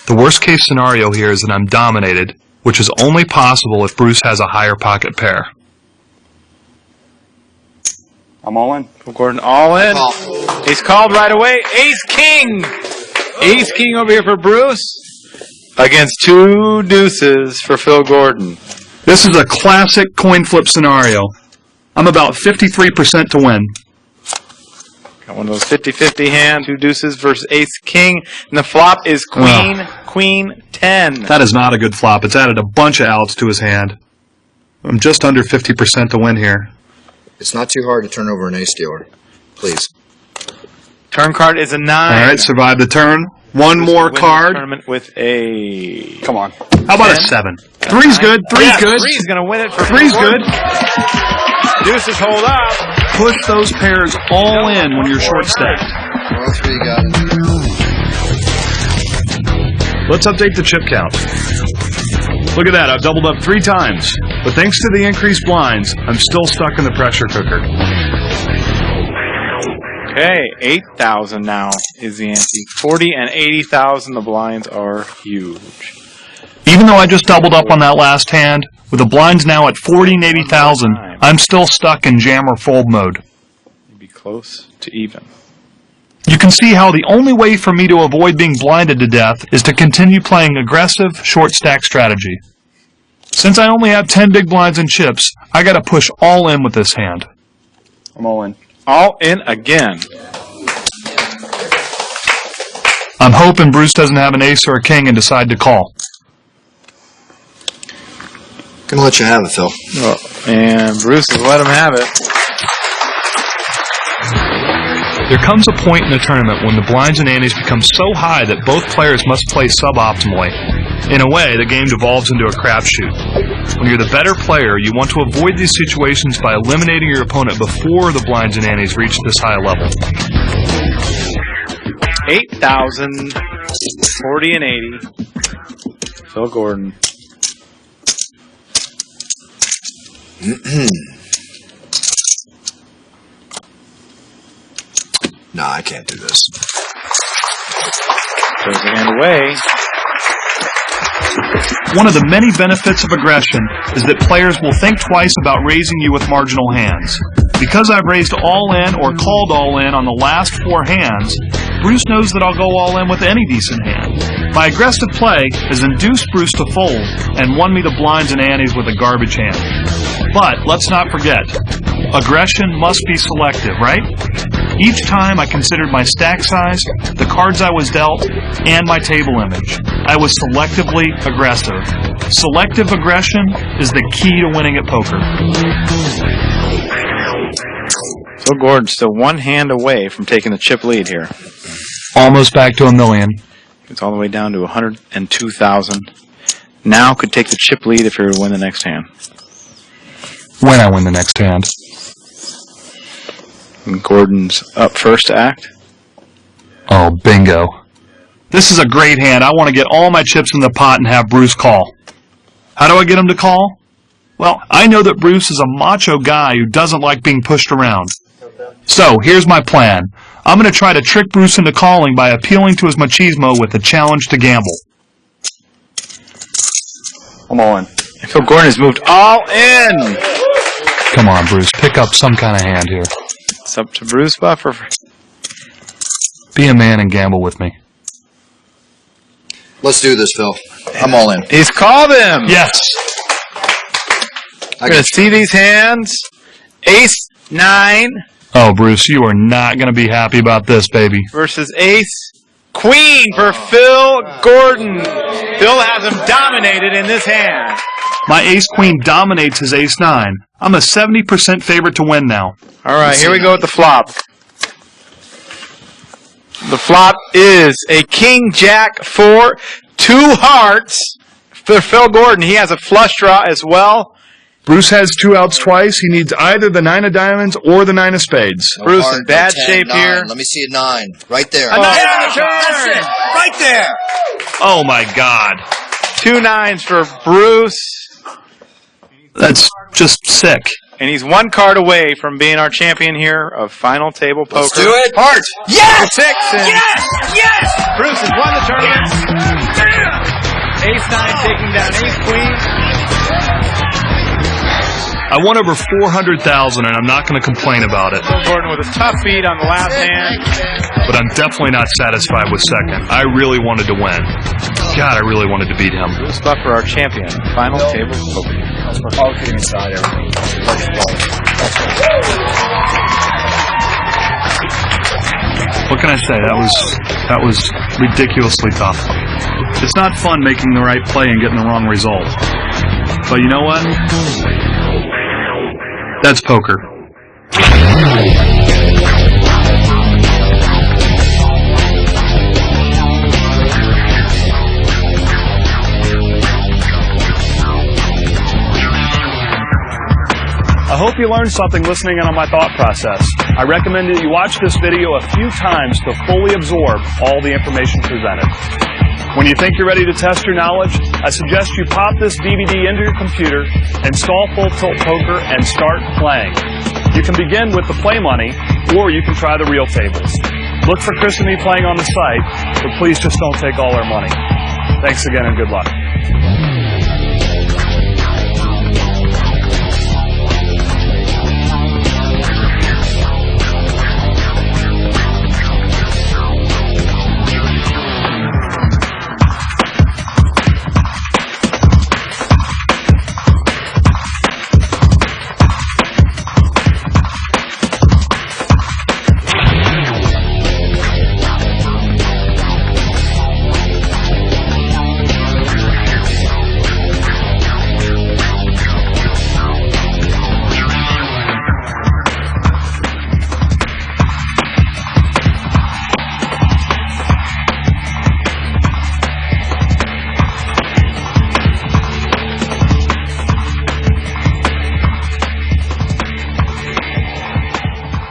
The worst case scenario here is that I'm dominated, which is only possible if Bruce has a higher pocket pair. I'm all in. Phil Gordon all in. He's called right away. Ace King. Ace King over here for Bruce. Against 2 deuces for Phil Gordon. This is a classic coin flip scenario. I'm about 53% to win. Got one of those 50-50 hands. 2 deuces versus Ace King. And the flop is Queen, Queen 10. That is not a good flop. It's added a bunch of outs to his hand. I'm just under 50% to win here. It's not too hard to turn over an ace dealer. Please. Turn card is a 9. All right, survive the turn. One more card. Tournament with a... Come on. How about a 7? 3's good. 3's good. 3's going to win it for 3's good. Deuces hold up. Push those pairs all in when you're short stacked. All 3 got it. Let's update the chip count. Look at that, I've doubled up 3 times. But thanks to the increased blinds, I'm still stuck in the pressure cooker. Okay, 8,000 now is the ante. 40 and 80,000, the blinds are huge. Even though I just doubled up on that last hand, with the blinds now at 40 and 80,000, I'm still stuck in jam or fold mode. Maybe close to even. You can see how the only way for me to avoid being blinded to death is to continue playing aggressive, short stack strategy. Since I only have 10 big blinds and chips, I gotta push all in with this hand. I'm all in. All in again. I'm hoping Bruce doesn't have an ace or a king and decide to call. Gonna let you have it, Phil. And Bruce has let him have it. There comes a point in the tournament when the blinds and antes become so high that both players must play suboptimally. In a way, the game devolves into a crapshoot. When you're the better player, you want to avoid these situations by eliminating your opponent before the blinds and antes reach this high level. 8,000, 40 and 80. Phil Gordon. No, I can't do this. Throws the hand away. One of the many benefits of aggression is that players will think twice about raising you with marginal hands. Because I've raised all in or called all in on the last 4 hands, Bruce knows that I'll go all in with any decent hand. My aggressive play has induced Bruce to fold and won me the blinds and antes with a garbage hand. But let's not forget, aggression must be selective, right? Each time I considered my stack size, the cards I was dealt, and my table image. I was selectively aggressive. Selective aggression is the key to winning at poker. Phil Gordon's still 1 hand away from taking the chip lead here. Almost back to $1 million. It's all the way down to 102,000. Now could take the chip lead if he were to win the next hand. When I win the next hand. And Gordon's up first to act. Oh, bingo. This is a great hand. I want to get all my chips in the pot and have Bruce call. How do I get him to call? Well, I know that Bruce is a macho guy who doesn't like being pushed around. So, here's my plan. I'm going to try to trick Bruce into calling by appealing to his machismo with a challenge to gamble. I'm all in. Phil Gordon has moved all in. Come on, Bruce. Pick up some kind of hand here. It's up to Bruce Buffer. Be a man and gamble with me. Let's do this, Phil. I'm all in. He's called him. Yes. We're going to see these hands. Ace 9. Oh, Bruce, you are not going to be happy about this, baby. Versus Ace Queen for Phil Gordon. Phil has him dominated in this hand. My ace-queen dominates his ace-9. I'm a 70% favorite to win now. All right, here we go with the flop. The flop is a king-jack 4, 2 hearts for Phil Gordon. He has a flush draw as well. Bruce has 2 outs twice. He needs either the 9 of diamonds or the 9 of spades. No Bruce heart, in bad 10, shape 9. here. Let me see a 9. Right there. Oh, That's it. Right there. Oh, my God. 2 9s for Bruce. That's just sick. And he's 1 card away from being our champion here of Final Table Poker. Let's do it. Heart. Yes! 6. And Yes! Yes! Bruce has won the tournament. Ace 9 taking down Ace Queen. I won over $400,000, and I'm not going to complain about it. Phil Gordon with a tough beat on the last hand. But I'm definitely not satisfied with second. I really wanted to win. God, I really wanted to beat him. Bruce Buffer, our champion. Final Table Poker. All kidding aside, everything. What can I say? That was ridiculously tough. It's not fun making the right play and getting the wrong result. But you know what? That's poker. I hope you learned something listening in on my thought process. I recommend that you watch this video a few times to fully absorb all the information presented. When you think you're ready to test your knowledge, I suggest you pop this DVD into your computer, install Full Tilt Poker, and start playing. You can begin with the play money, or you can try the real tables. Look for Chris and me playing on the site, but please just don't take all our money. Thanks again and good luck.